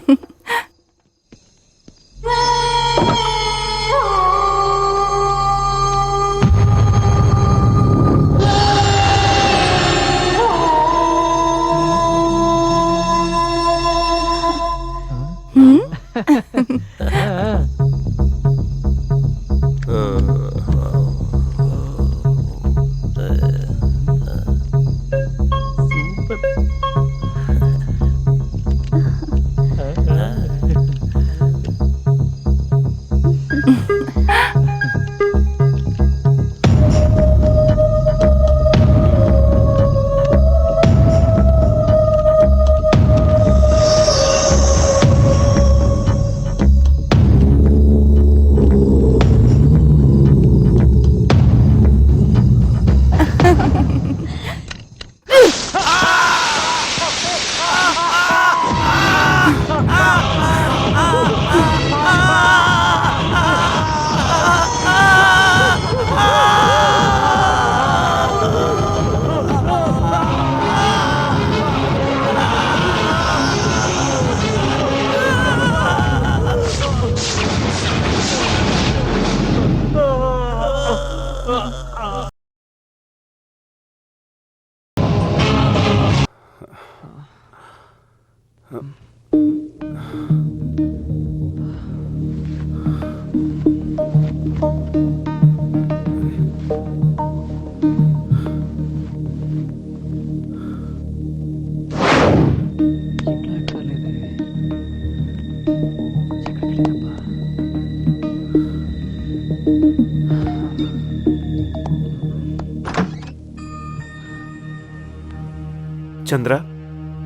Chandra,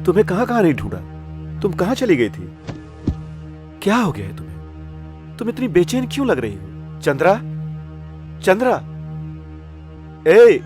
तुम्हें कहां कहां नहीं ढूंढा। तुम कहां चली गई थी? क्या हो गया है तुम्हें? तुम इतनी बेचैन क्यों लग रही हो? चंद्रा, चंद्रा, ए,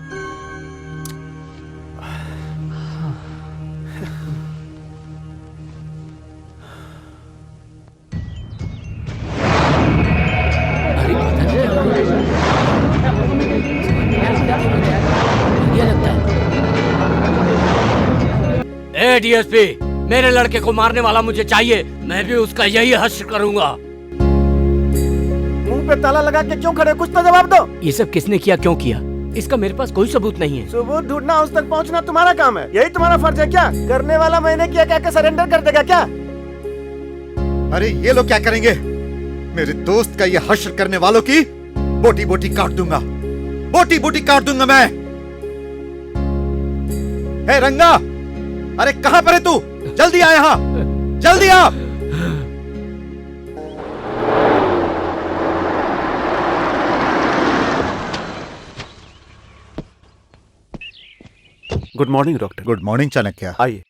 ए डीएसपी, मेरे लड़के को मारने वाला मुझे चाहिए। मैं भी उसका यही हश्र करूंगा। मुंह पे ताला लगा के क्यों खड़े? कुछ तो जवाब दो। ये सब किसने किया, क्यों किया? इसका मेरे पास कोई सबूत नहीं है। सबूत ढूंढना, उस तक पहुंचना तुम्हारा काम है। यही तुम्हारा फर्ज है क्या? करने वाला मैंने किया क्या? सरेंडर कर देगा क्या? अरे ये लोग क्या करेंगे? मेरे दोस्त का ये हश्र करने वालों की बोटी बोटी काट दूंगा, बोटी बोटी काट दूंगा मैं। हे रंगा, अरे कहां पर है तू? जल्दी आ यहां, जल्दी आ। Good morning doctor. Good morning Chanakya. आइए।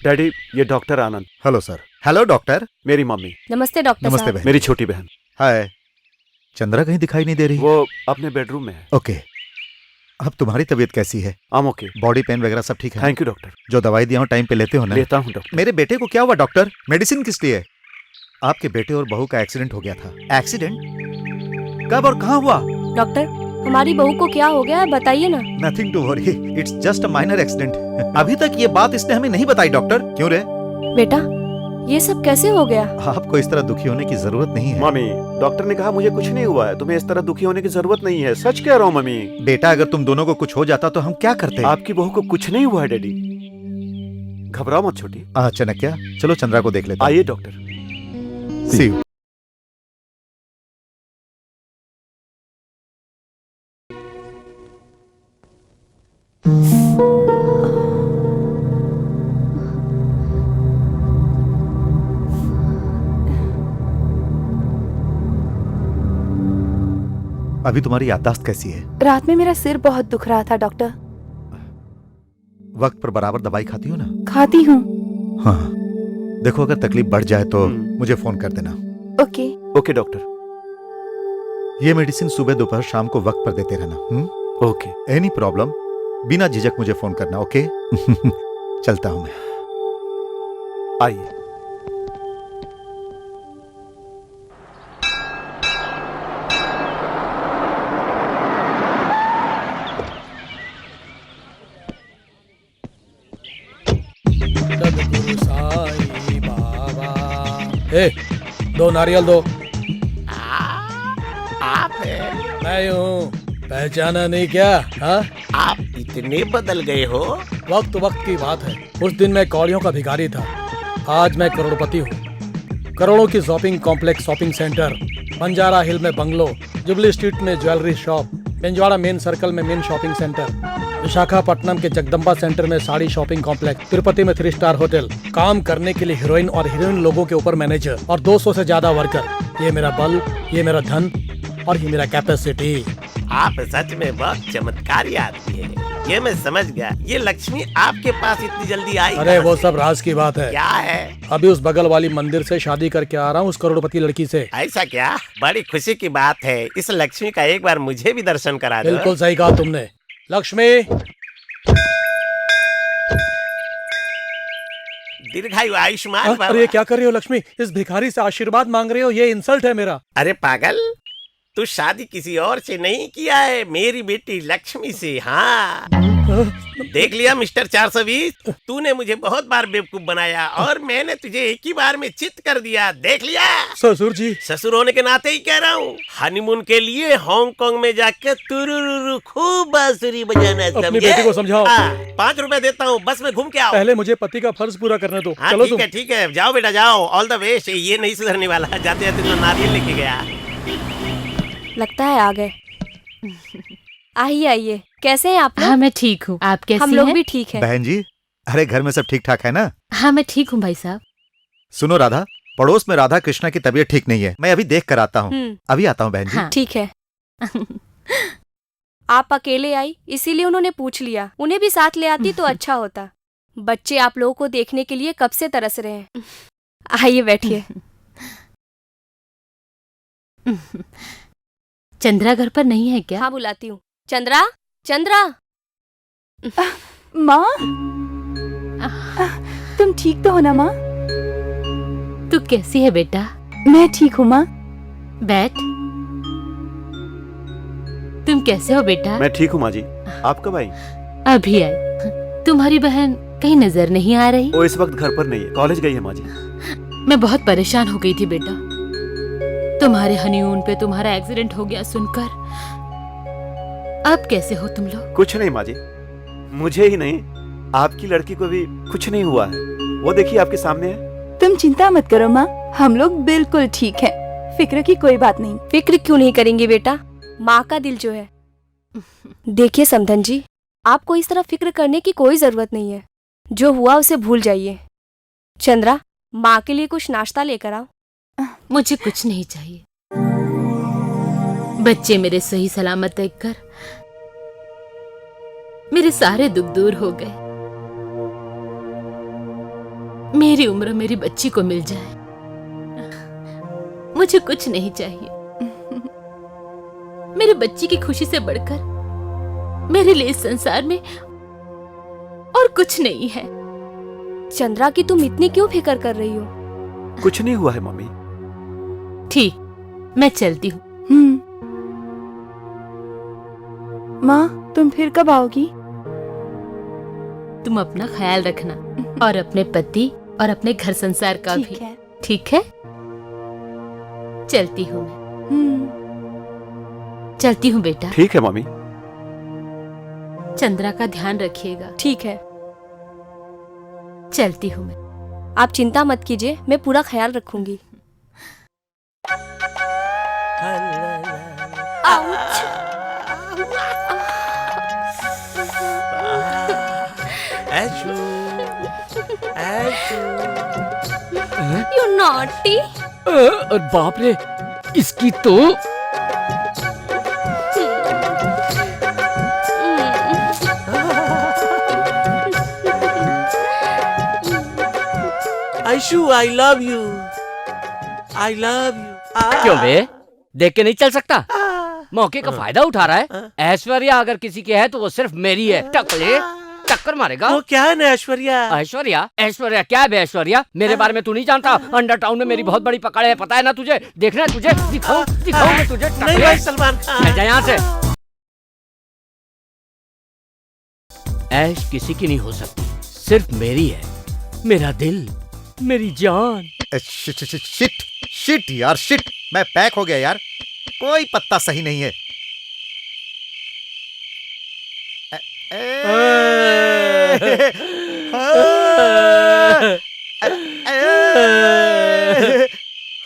डैडी, ये doctor Anand. Hello sir. Hello doctor. मेरी मम्मी। नमस्ते डॉक्टर नमस्ते साहब। बहन। मेरी छोटी बहन। हाय। चंद्रा कहीं दिखाई नहीं दे रही? वो अपने बेडरूम में है। ओके। अब तुम्हारी तबीयत कैसी है? ओके। बॉडी पेन वगैरह सब ठीक है? Thank you doctor. जो दवाई दिया हूं टाइम पे लेते हो ना? लेता हूं डॉक्टर। मेरे बेटे को क्या हुआ डॉक्टर? मेडिसिन किस लिए? आपके बेटे और बहू का एक्सीडेंट हो गया था। एक्सीडेंट? कब और कहां हुआ? डॉक्टर, हमारी बहू को क्या हो गया है, बताइए ना। Nothing to worry, it's just a minor accident. अभी तक ये बात इसने हमें नहीं बताई डॉक्टर। क्यों रे? बेटा, ये सब कैसे हो गया? आपको इस तरह दुखी होने की जरूरत नहीं है। मम्मी, डॉक्टर ने कहा मुझे कुछ नहीं हुआ है। तुम्हें इस तरह दुखी होने की जरूरत नहीं है। सच कह रहा हूँ मम्मी। बेटा, अगर तुम दोनों को कुछ हो जाता तो हम क्या करते? आपकी बहू को कुछ नहीं हुआ है डैडी। घबराओ मत छोटी। चाणक्य, चलो चंद्रा को देख लेते हैं। आइए डॉक्टर। C you. अभी तुम्हारी याददाश्त कैसी है? रात में मेरा सिर बहुत दुख रहा था डॉक्टर। वक्त पर बराबर दवाई खाती हो ना? खाती हूँ। हाँ, देखो अगर तकलीफ बढ़ जाए तो मुझे फोन कर देना। ओके। Okay doctor. ये मेडिसिन सुबह दोपहर शाम को वक्त पर देते रहना। ओके। एनी प्रॉब्लम बिना झिझक मुझे फोन करना। ओके। चलता हूं मैं। आइए। साईं बाबा। ए, 2 नारियल दो। आप है? मैं हूँ, पहचाना नहीं क्या? हाँ, आप इतने बदल गए हो। वक्त वक्त की बात है। उस दिन मैं कौड़ियों का भिखारी था, आज मैं करोड़पति हूँ। करोड़ों की shopping complex, shopping centre, Banjara Hill में बंगलो, जुबली स्ट्रीट में jewellery shop, Pinjwada main circle में मेन शॉपिंग सेंटर, विशाखापट्टनम के जगदम्बा सेंटर में साड़ी शॉपिंग कॉम्प्लेक्स, तिरुपति में 3 स्टार होटल, काम करने के लिए हीरोइन और हीरोइन लोगों के ऊपर मैनेजर और 200 से ज्यादा वर्कर। ये मेरा बल, ये मेरा धन और ये मेरा कैपेसिटी। आप सच में बहुत चमत्कारी आदमी है। ये मैं समझ गया। ये लक्ष्मी आपके पास इतनी जल्दी आई? अरे वो सब राज की बात है। क्या है? अभी उस बगल वाली मंदिर से शादी करके आ रहा हूँ, उस करोड़पति लड़की से। ऐसा क्या? बड़ी खुशी की बात है। इस लक्ष्मी का एक बार मुझे भी दर्शन करा दो। बिल्कुल सही कहा तुमने। लक्ष्मी, दीर्घायु आयुष्मान भव। अरे क्या कर रही हो लक्ष्मी? इस भिखारी से आशीर्वाद मांग रहे हो? ये इंसल्ट है मेरा। अरे पागल, तू शादी किसी और से नहीं किया है, मेरी बेटी लक्ष्मी से। हाँ, देख लिया मिस्टर 420, तूने मुझे बहुत बार बेवकूफ बनाया और मैंने तुझे एक ही बार में चित कर दिया। देख लिया ससुर जी। ससुर होने के नाते ही कह रहा हूँ, हनीमून के लिए हांगकांग में जाके तुरुरुरु खूब बांसुरी बजाना। अपनी बेटी को समझाओ। 5 रुपए देता हूँ, बस में घूम के आओ। पहले मुझे पति का फर्ज पूरा करने दो। हाँ, चलो ठीक तुम। है ठीक है, जाओ बेटा जाओ, ऑल द बेस्ट। ये नहीं सुधरने वाला, जाते जाते तो नारियल लेके गया। लगता है आ गए। आइए आइए, कैसे हैं आप लोग? हाँ मैं ठीक हूँ, आप कैसी हम लोग हैं? भी ठीक हैं। बहन जी, अरे घर में सब ठीक ठाक है ना? हाँ मैं ठीक हूँ भाई साहब। सुनो राधा, पड़ोस में राधा कृष्णा की तबीयत ठीक नहीं है, मैं अभी देख कर आता हूँ। अभी आता हूँ बहन जी। हाँ। ठीक है। आप अकेले आई इसीलिए उन्होंने पूछ लिया, उन्हें भी साथ ले आती तो अच्छा होता। बच्चे आप लोगों को देखने के लिए कब से तरस रहे हैं। आइए बैठिए। चंद्रा घर पर नहीं है क्या? हाँ बुलाती हूँ। चंद्रा, चंद्रा। माँ, तुम ठीक तो हो ना माँ? तू कैसी है बेटा? मैं ठीक हूँ माँ। बैठ। तुम कैसे हो बेटा? मैं ठीक हूँ माँ जी। आप कब आई? अभी आई। तुम्हारी बहन कहीं नजर नहीं आ रही? वो इस वक्त घर पर नहीं है, कॉलेज गई है माँ जी। मैं बहुत परेशान हो गई थी बेटा, तुम्हारे हनीमून पे तुम्हारा एक्सीडेंट हो गया सुनकर। अब कैसे हो तुम लोग? कुछ नहीं माँ जी, मुझे ही नहीं आपकी लड़की को भी कुछ नहीं हुआ है। वो देखिए आपके सामने है। तुम चिंता मत करो माँ, हम लोग बिल्कुल ठीक हैं। फिक्र की कोई बात नहीं। फिक्र क्यों नहीं करेंगे बेटा, माँ का दिल जो है। देखिए समधन जी, आपको इस तरह फिक्र करने की कोई जरूरत नहीं है। जो हुआ उसे भूल जाइए। चंद्रा, माँ के लिए कुछ नाश्ता लेकर आओ। मुझे कुछ नहीं चाहिए। बच्चे मेरे सही सलामत देखकर मेरे सारे दुख दूर हो गए। मेरी उम्र मेरी बच्ची को मिल जाए, मुझे कुछ नहीं चाहिए। मेरी बच्ची की खुशी से बढ़कर मेरे लिए इस संसार में और कुछ नहीं है। चंद्रा की तुम इतनी क्यों फिक्र कर रही हो? कुछ नहीं हुआ है मम्मी। ठीक, मैं चलती हूँ। माँ, तुम फिर कब आओगी? तुम अपना ख्याल रखना और अपने पति और अपने घर संसार का ठीक भी। है। ठीक है, चलती हूँ मैं। चलती हूँ बेटा। ठीक है मम्मी। चंद्रा का ध्यान रखिएगा। ठीक है, चलती हूँ मैं। आप चिंता मत कीजिए, मैं पूरा ख्याल रखूंगी। You naughty! बाप रे, इसकी तो आयशु, आई love you, I love you. क्यों बे, देख के नहीं चल सकता? मौके का फायदा उठा रहा है। ऐश्वर्या अगर किसी की है तो वो सिर्फ मेरी है। टक्कर मारेगा। वो क्या है ना ऐश्वर्या? ऐश्वर्या? ऐश्वर्या क्या है बे? ऐश्वर्या मेरे बारे में तू नहीं जानता? अंडर टाउन में मेरी बहुत बड़ी पकड़ है, पता है ना तुझे? देखना है तुझे, दिखाऊं मैं तुझे। नहीं भाई सलमान खान, जा यहाँ से। ऐश किसी की नहीं हो सकती, सिर्फ मेरी है। मेरा दिल, मेरी जान। शिट शिट यार, शिट। मैं पैक हो गया यार, कोई पत्ता सही नहीं है।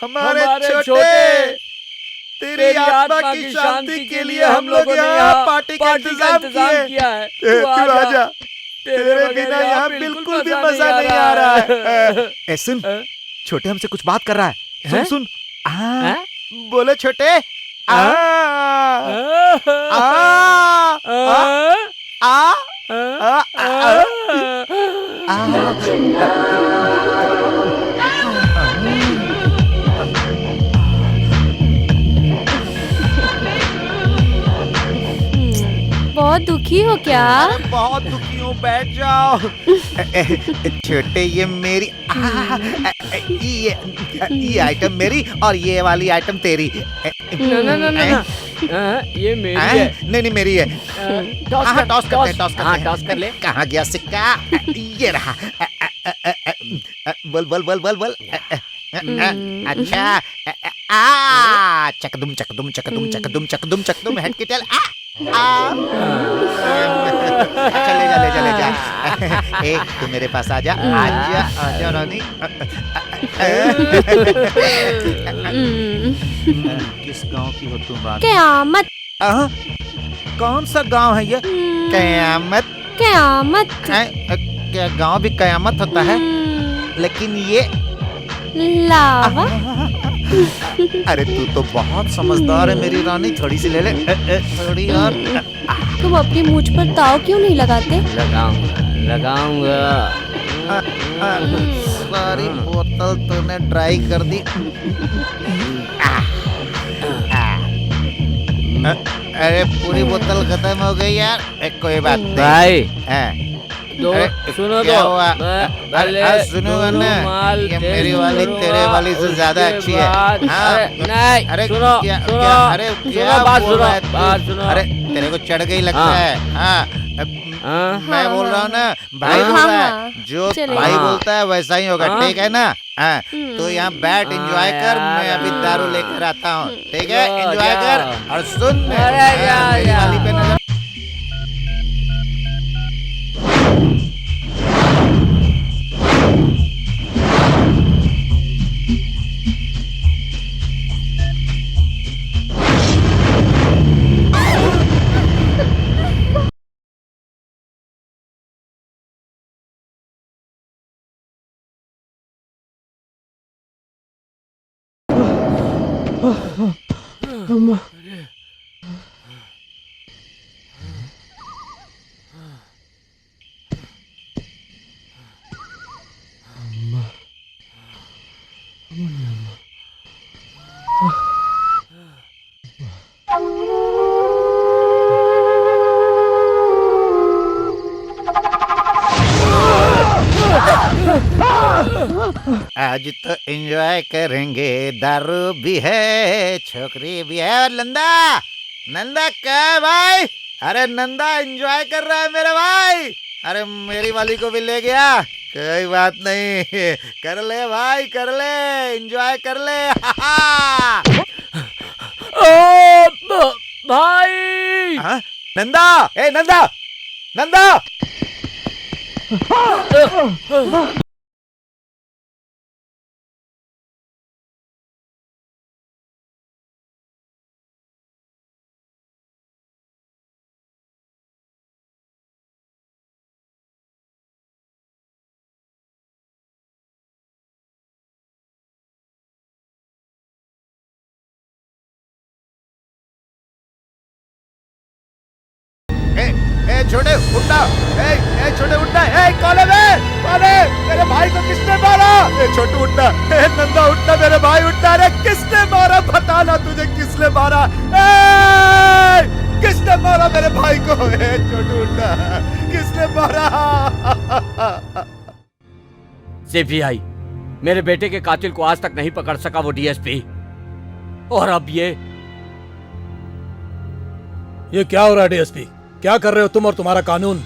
हमारे छोटे, तेरी आत्मा की शांति के लिए हम लोग यहाँ पार्टी का इंतजाम किया है। तू आजा, तेरे बिना यहाँ बिल्कुल भी मजा नहीं आ रहा है। सुन, छोटे हमसे कुछ बात कर रहा है। सुन सुन। बोले छोटे। आ बहुत दुखी हो क्या? बहुत दुखी हूँ, बैठ जाओ। छोटे, ये मेरी ये आइटम मेरी और ये वाली आइटम तेरी। ना, ये मेरी है। नहीं नहीं मेरी है। टॉस हाँ, टॉस करते हैं, टॉस करते हाँ हैं। टॉस कर ले। कहाँ गया सिक्का? ये रहा। बोल बोल बोल बोल बोल। अच्छा। चकदुम चकदुम चकदुम चकदुम चकदुम चकदुम हेड की टेल। चले जा ले जा ले जा। एक तू मेरे पास आजा आजा आजा रानी। किस गांव की हो तुम रानी? क़यामत। कौन सा गांव है ये? क़यामत। क़यामत। क्या गांव भी क़यामत होता है? लेकिन ये लावा। अरे तू तो बहुत समझदार है मेरी रानी। थोड़ी सी ले ले। थोड़ी और। तुम अपनी मूंछ पर ताव क्यों नहीं लगाते? लगाऊंगा। सारी बोतल तूने ड्राई कर दी। अरे पूरी बोतल खत्म हो गई यार। कोई बात नहीं भाई तो सुनो क्या तो हुआ? सुनूंगा ना। ये मेरी वाली तेरे वाली से ज्यादा अच्छी है। नहीं अरे सुनो क्या सुनो क्या? अरे क्या बात बोल सुनो रहा है तू? बात सुनो। अरे तेरे को चढ़ गई लगता है। हाँ मैं बोल रहा हूँ ना भाई बोल रहा है। जो भाई बोलता है वैसा ही होगा। ठीक है ना? हाँ तो यहाँ बैठ एंजॉय कर। मैं अभी दारू लेकर आता हूँ। ठीक है एंजॉय कर। और सुन मेरी वाली पे नजर। आज तो एंजॉय करेंगे। दारू भी है छोकरी भी है। और नंदा नंदा क्या है भाई? अरे नंदा एंजॉय कर रहा है मेरे भाई। अरे मेरी वाली को भी ले गया। कोई बात नहीं कर ले भाई कर ले एंजॉय कर ले। भाई नंदा ए नंदा नंदा। छोटे उठना। ए छोटे उठना। कॉले मेरे भाई को किसने मारा? छोटू उठना। नंदा उठना मेरे भाई उठना। अरे किसने मारा बताना तुझे किसने मारा? किसने मारा मेरे भाई को? छोटू उठना किसने मारा? सीबीआई मेरे बेटे के कातिल को आज तक नहीं पकड़ सका वो डीएसपी। और अब ये क्या हो रहा है डीएसपी? क्या कर रहे हो तुम और तुम्हारा कानून?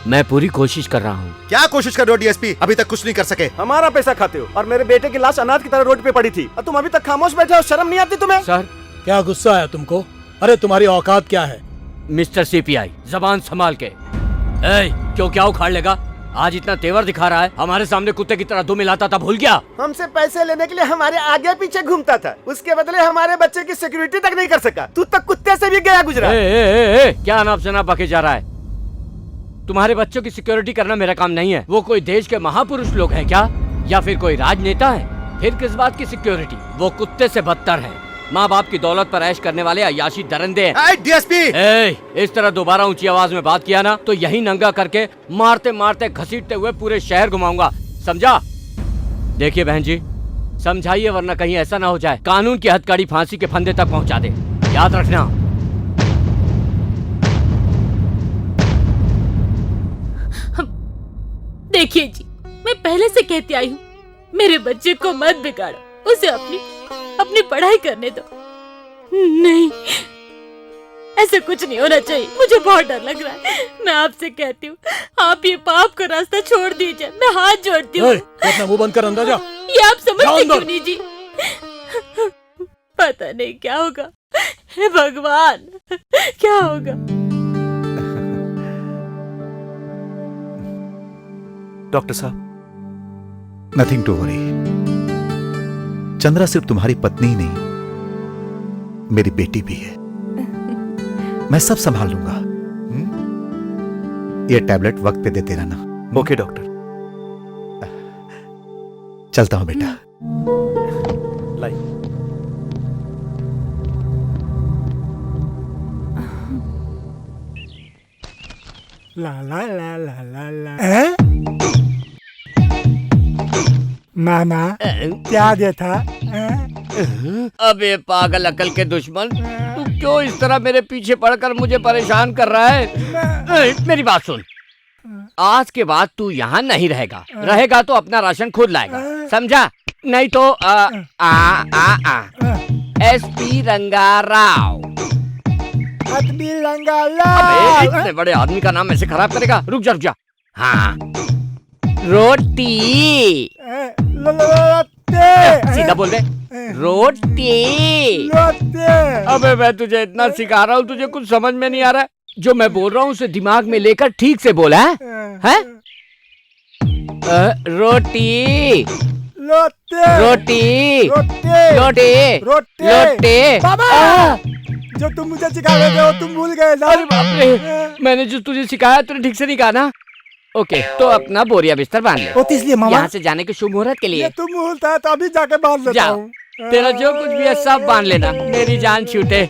मैं पूरी कोशिश कर रहा हूँ। क्या कोशिश कर रहे हो डीएसपी? अभी तक कुछ नहीं कर सके। हमारा पैसा खाते हो और मेरे बेटे की लाश अनाथ की तरह रोड पे पड़ी थी और तुम अभी तक खामोश बैठे हो। शर्म नहीं आती तुम्हें? सर क्या गुस्सा आया तुमको? अरे तुम्हारी औकात क्या है? मिस्टर सीपीआई जबान संभाल के। क्यों क्या उखाड़ लेगा? आज इतना तेवर दिखा रहा है। हमारे सामने कुत्ते की तरह दुम मिलाता था, भूल गया? हमसे पैसे लेने के लिए हमारे आगे पीछे घूमता था। उसके बदले हमारे बच्चे की सिक्योरिटी तक नहीं कर सका। तू तक कुत्ते से भी गया गुजरा। क्या अनाप शनाप बके जा रहा है? तुम्हारे बच्चों की सिक्योरिटी करना मेरा काम नहीं है। वो कोई देश के महापुरुष लोग हैं क्या? या फिर कोई राजनेता है? फिर किस बात की सिक्योरिटी? वो कुत्ते से बदतर है। माँ बाप की दौलत पर ऐश करने वाले अयाशी दरिंदे हैं। डीएसपी इस तरह दोबारा ऊंची आवाज में बात किया ना तो यही नंगा करके मारते मारते घसीटते हुए पूरे शहर घुमाऊंगा, समझा? देखिए बहन जी समझाइए वरना कहीं ऐसा ना हो जाए कानून की हथकड़ी फांसी के फंदे तक पहुंचा दे। याद रखना। देखिए जी मैं पहले से कहती आई हूँ मेरे बच्चे को मत बिगाड़ो। उसे अपनी पढ़ाई करने दो। नहीं ऐसे कुछ नहीं होना चाहिए। मुझे बहुत डर लग रहा है। मैं आपसे कहती हूँ, आप ये पाप का रास्ता छोड़ दीजिए। मैं हाथ जोड़ती हूँ। अपना मुंह बंद कर, अंदर जा। ये आप समझते क्यों नहीं जी? पता नहीं क्या होगा। हे भगवान, क्या होगा? डॉक्टर साहब, नथिंग टू वरी। चंद्रा सिर्फ तुम्हारी पत्नी ही नहीं, मेरी बेटी भी है। मैं सब संभाल लूंगा। ये टैबलेट वक्त पे देते रहना। Okay doctor. चलता हूं बेटा। लाई। ला ला ला ला ला ला। मामा क्या देता? अबे पागल अकल के दुश्मन, तू क्यों इस तरह मेरे पीछे पड़कर मुझे परेशान कर रहा है? मेरी बात सुन, आज के बाद तू यहाँ नहीं रहेगा। रहेगा तो अपना राशन खुद लाएगा, समझा? नहीं तो SP रंगाराव। अबे इतने बड़े आदमी का नाम ऐसे खराब करेगा? रुक जा रुक जा। हाँ, रोटी। सीधा बोल दे, रोटी। अबे मैं तुझे इतना सिखा रहा हूँ, तुझे कुछ समझ में नहीं आ रहा है? जो मैं बोल रहा हूँ उसे दिमाग में लेकर ठीक से बोला है? रोटी रोटी रोटी रोटी। जो तुम मुझे सिखा रहे हो तुम भूल गए ना? अरे बाप रे, मैंने जो तुझे सिखाया तूने ठीक से नहीं कहा ना? ओके, तो अपना बोरिया बिस्तर बांध ले। इसलिए मामा यहाँ से जाने के शुभ मुहूर्त के लिए। तुम बोलता है तो अभी जाके बांध लेता हूँ। तेरा जो कुछ भी है सब बांध लेना, मेरी जान छूटे।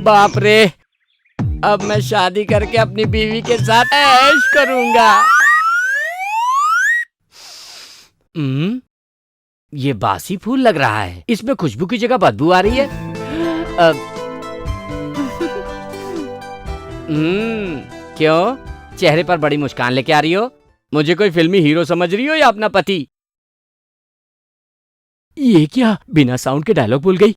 बाप रे, अब मैं शादी करके अपनी बीवी के साथ ऐश करूंगा। ये बासी फूल लग रहा है, इसमें खुशबू की जगह बदबू आ रही है। क्यों, चेहरे पर बड़ी मुस्कान लेके आ रही हो? मुझे कोई फिल्मी हीरो समझ रही हो या अपना पति? ये क्या, बिना साउंड के डायलॉग भूल गई?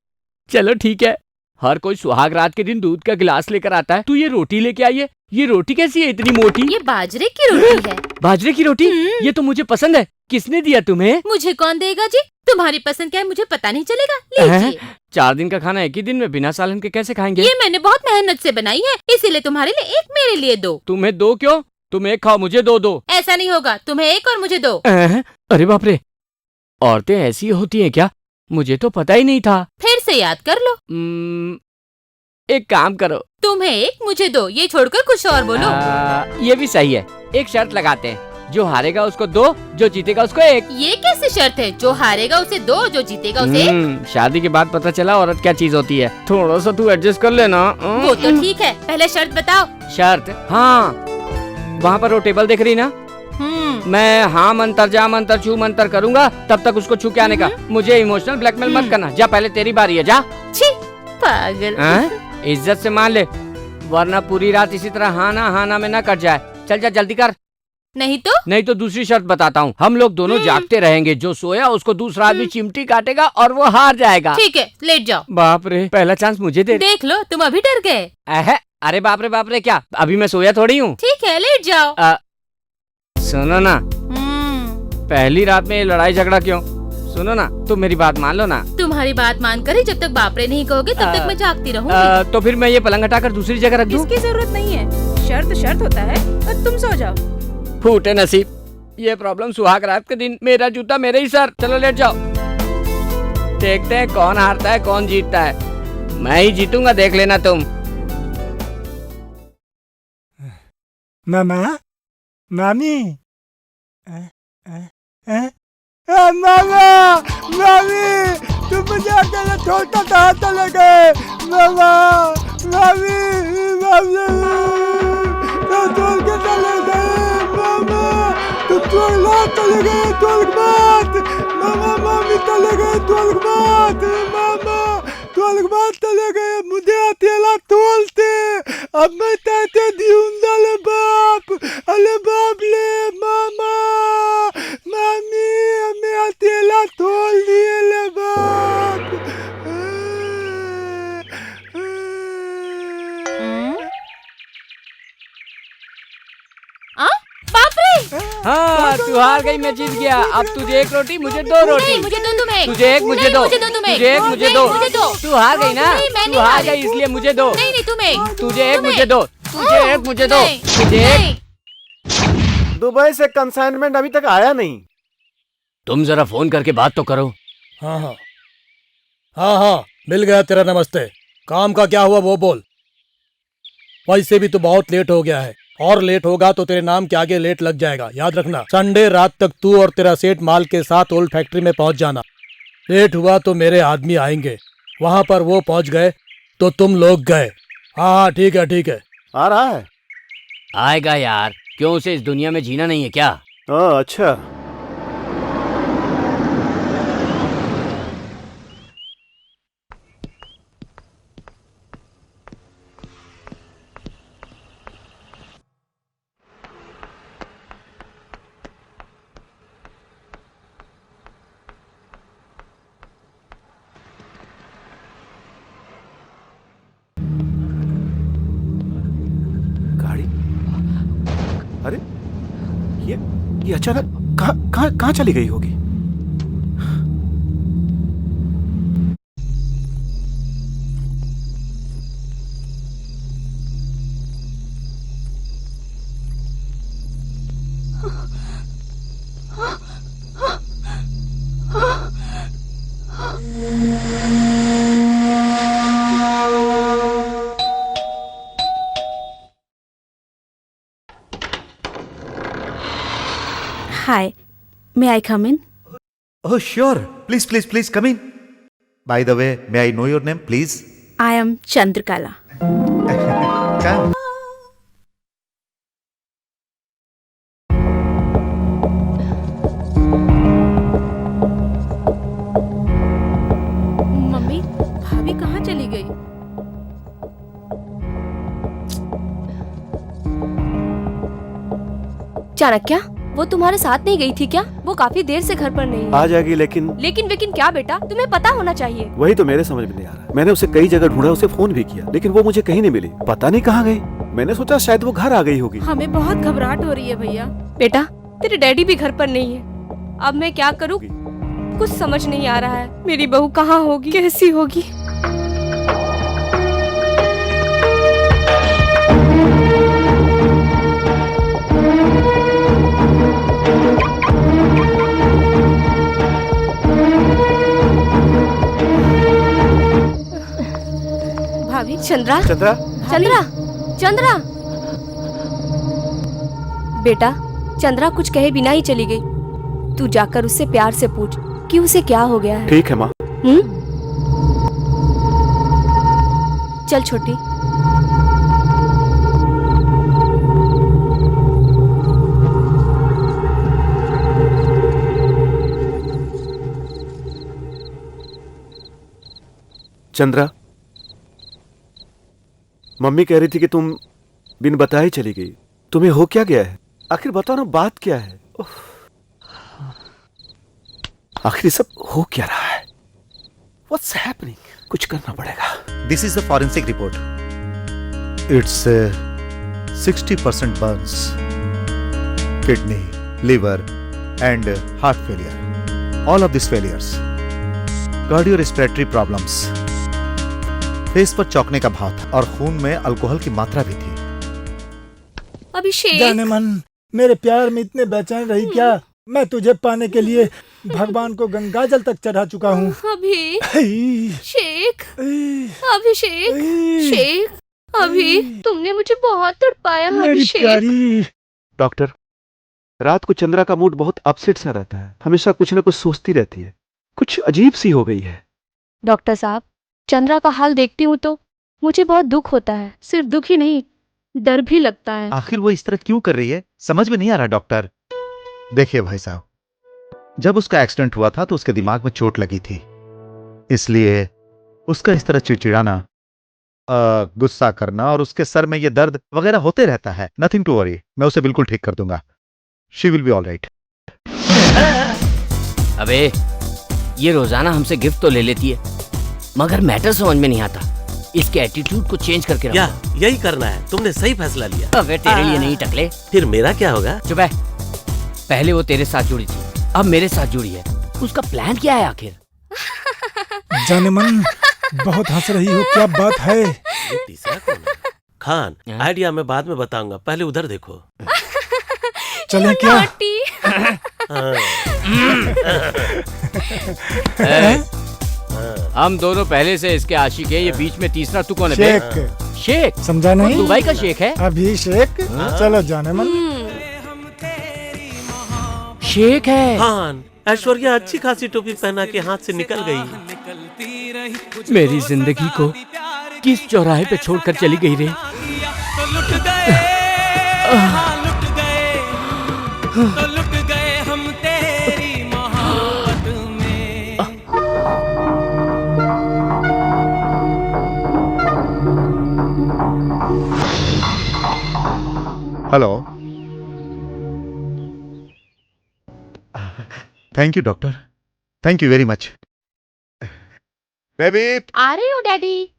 चलो ठीक है, हर कोई सुहाग रात के दिन दूध का गिलास लेकर आता है, तू ये रोटी लेके आई है। ये रोटी कैसी है इतनी मोटी? ये बाजरे की रोटी है। बाजरे की रोटी? ये तो मुझे पसंद है। किसने दिया तुम्हें? मुझे कौन देगा जी? तुम्हारी पसंद क्या है मुझे पता नहीं चलेगा? लीजिए। 4 दिन का खाना एक ही दिन में बिना सालन के कैसे खाएंगे? ये मैंने बहुत मेहनत से बनाई है, इसीलिए तुम्हारे लिए एक, मेरे लिए 2। तुम्हें 2 क्यों? तुम एक खाओ, मुझे 2 दो। ऐसा नहीं होगा, तुम्हें 1 और मुझे 2। अरे बाप रे, औरतें ऐसी होती हैं क्या? मुझे तो पता ही नहीं था। फिर से याद कर लो। एक काम करो, तुम्हें 1 मुझे 2, ये छोड़कर कुछ और बोलो। ये भी सही है। एक शर्त लगाते हैं, जो हारेगा उसको 2, जो जीतेगा उसको 1। ये कैसी शर्त है? जो हारेगा उसे 2, जो जीतेगा उसे 1? शादी के बाद पता चला औरत क्या चीज होती है। थोड़ा सा तू एडजस्ट कर लेना। वो तो ठीक है, पहले शर्त बताओ। शर्त? हाँ, वहाँ पर वो टेबल दिख रही ना? मैं हाँ मंतर जा मंतर छू मंतर करूंगा, तब तक उसको छू के आने का। मुझे इमोशनल ब्लैकमेल मत करना। जा, पहले तेरी बारी है, जा। छी, पागल। इज्जत से मान ले, वरना पूरी रात इसी तरह हाँ ना में ना कट जाए। चल जा, जल्दी कर। नहीं तो दूसरी शर्त बताता हूँ। हम लोग दोनों जागते रहेंगे, जो सोया उसको दूसरा आदमी चिमटी काटेगा और वो हार जाएगा। ठीक है, लेट जाओ। बाप रे, पहला चांस मुझे दे। देख लो, तुम अभी डर गए। अरे बाप रे क्या, अभी मैं सोया थोड़ी हूँ। ठीक है, लेट जाओ। सुनो ना, पहली रात में ये लड़ाई झगड़ा क्यों? सुनो ना, तुम मेरी बात मान लो ना। तुम्हारी बात मानकर ही जब तक बापरे नहीं कहोगे तब तक मैं जागती रहूंगी। तो फिर मैं ये पलंग हटाकर दूसरी जगह रख दूं? इसकी जरूरत नहीं है, शर्त होता है और तुम सो जाओ। फूटे नसीब, ये प्रॉब्लम सुहाग रात के दिन। मेरा जूता मेरे ही सर। चलो लेट जाओ, देखते हैं कौन हारता है कौन जीतता है। मैं ही जीतूंगा, देख लेना तुम। मामा, मामी, मामा, मामी, तुम मुझे अकेले छोड़ता कहाँ चले गए? मामा, मामी, मामी, तुम छोड़ के चले गए। मामा, तुम चले गए तुलगबात। मामा, मामी चले गए तुलगबात। मामा, तुलगबात चले गए, मुझे अकेला तोलते। अब मैं कहते दियूंगा ले बाप, अले बाप ले। मामा, मामी, हमें अकेला तोल दिए ले बाप। हाँ तू हार गई, मैं जीत गया। अब तुझे 1 रोटी, मुझे 2 रोटी। नहीं, मुझे दो, तुम एक। तुझे 1, मुझे 2। तुझे 1, मुझे 2। मुझे दो। तू हार गई ना, नहीं, मैं तू नहीं हार हारी। गई इसलिए मुझे 2। नहीं नहीं, तुम एक। तुझे 1, तुम मुझे एक। 2। तुझे 1, मुझे 2। नहीं, तुझे 1। दुबई से कंसाइनमेंट अभी तक आया नहीं। तुम जरा फोन करके बात तो करो। हाँ हाँ हाँ हाँ, मिल गया तेरा नमस्ते। काम का क्या हुआ वो बोल। वैसे भी तू बहुत लेट हो गया है, और लेट होगा तो तेरे नाम के आगे लेट लग जाएगा। याद रखना, संडे रात तक तू और तेरा सेठ माल के साथ ओल्ड फैक्ट्री में पहुंच जाना। लेट हुआ तो मेरे आदमी आएंगे, वहां पर वो पहुंच गए तो तुम लोग गए। हाँ हाँ ठीक है ठीक है। आ रहा है? आएगा यार, क्यों उसे इस दुनिया में जीना नहीं है क्या? अच्छा। गाड़ी, अरे ये अचानक कहाँ चली गई होगी? Hi, may I come in? Oh, sure. Please, please, please come in. By the way, may I know your name, please? I am Chandrakala. Come. Mummy, भाभी कहाँ चली गई? चाणक्य, वो तुम्हारे साथ नहीं गई थी क्या? वो काफी देर से घर पर नहीं है। आ जाएगी, लेकिन लेकिन क्या बेटा, तुम्हें पता होना चाहिए। वही तो मेरे समझ में नहीं आ रहा। मैंने उसे कई जगह ढूंढा, उसे फोन भी किया, लेकिन वो मुझे कहीं नहीं मिली। पता नहीं कहाँ गई। मैंने सोचा शायद वो घर आ गई होगी। हमें बहुत घबराहट हो रही है भैया। बेटा, तेरे डैडी भी घर पर नहीं है। अब मैं क्या करूँ? कुछ समझ नहीं आ रहा है। मेरी बहू कहाँ होगी, कैसी होगी? भाभी, चंद्रा, चंद्रा, चंद्रा, चंद्रा। बेटा, चंद्रा कुछ कहे बिना ही चली गई। तू जाकर उससे प्यार से पूछ कि उसे क्या हो गया है। ठीक है माँ। चल छोटी। चंद्रा, मम्मी कह रही थी कि तुम बिन बताए चली गई। तुम्हें हो क्या गया है? आखिर बताओ ना, बात क्या है? आखिर सब हो क्या रहा है? What's happening? कुछ करना पड़ेगा। This is the forensic report. It's 60% burns, kidney, liver, and heart failure. All of these failures. Cardiorespiratory problems. Face पर चौंकने का भाव था और खून में अल्कोहल की मात्रा भी थी। अभिषेक, जाने मन, मेरे प्यार में इतने बेचैन रही क्या? मैं तुझे पाने के लिए भगवान को गंगा जल तक चढ़ा चुका हूँ। अभिषेक, शेख, अभी तुमने मुझे बहुत तड़पाया अभिषेक। डॉक्टर, रात को चंद्रा का मूड बहुत अपसेट सा रहता है। हमेशा कुछ न कुछ सोचती रहती है। कुछ अजीब सी हो गई है। डॉक्टर साहब, चंद्रा का हाल देखती हूँ तो मुझे बहुत दुख होता है। सिर्फ दुख ही नहीं, डर भी लगता है। आखिर वो इस तरह क्यों कर रही है, समझ में नहीं आ रहा डॉक्टर। देखिए भाई साहब, जब उसका एक्सीडेंट हुआ था तो उसके दिमाग में चोट लगी थी, इसलिए उसका इस तरह चिड़चिड़ाना, गुस्सा करना और उसके सर में ये दर्द वगैरह होते रहता है। नथिंग टू वरी, मैं उसे बिल्कुल ठीक कर दूंगा। She will be all right. अबे ये रोजाना हमसे गिफ्ट तो ले लेती है, मगर मैटर समझ में नहीं आता। इसके एटीट्यूड को चेंज करके रखो। या यही करना है, तुमने सही फैसला लिया। अबे तेरे लिए नहीं टकले। फिर मेरा क्या होगा? चुप है। पहले वो तेरे साथ जुड़ी थी, अब मेरे साथ जुड़ी है। उसका प्लान क्या है आखिर? जाने मन, बहुत हंस रही हो, क्या बात है? ये तीसरा कौन है? खान, आइडिया मैं बाद में बताऊंगा, पहले उधर देखो। चलें क्या? हम दोनों पहले से इसके आशिक है, ये बीच में तीसरा तू कौन है? शेख। शेख समझा नहीं? दुबई का शेख है। अभिषेक। चलो जाने मन। शेख है। खान, ऐश्वर्या अच्छी खासी टोपी पहना के हाथ से निकल गई। मेरी जिंदगी को किस चौराहे पे छोड़कर चली गई रे? तो लुट गए हम तेरी मोहब्बत में। Hello. Thank you doctor, thank you very much. Baby आ रही हो डैडी?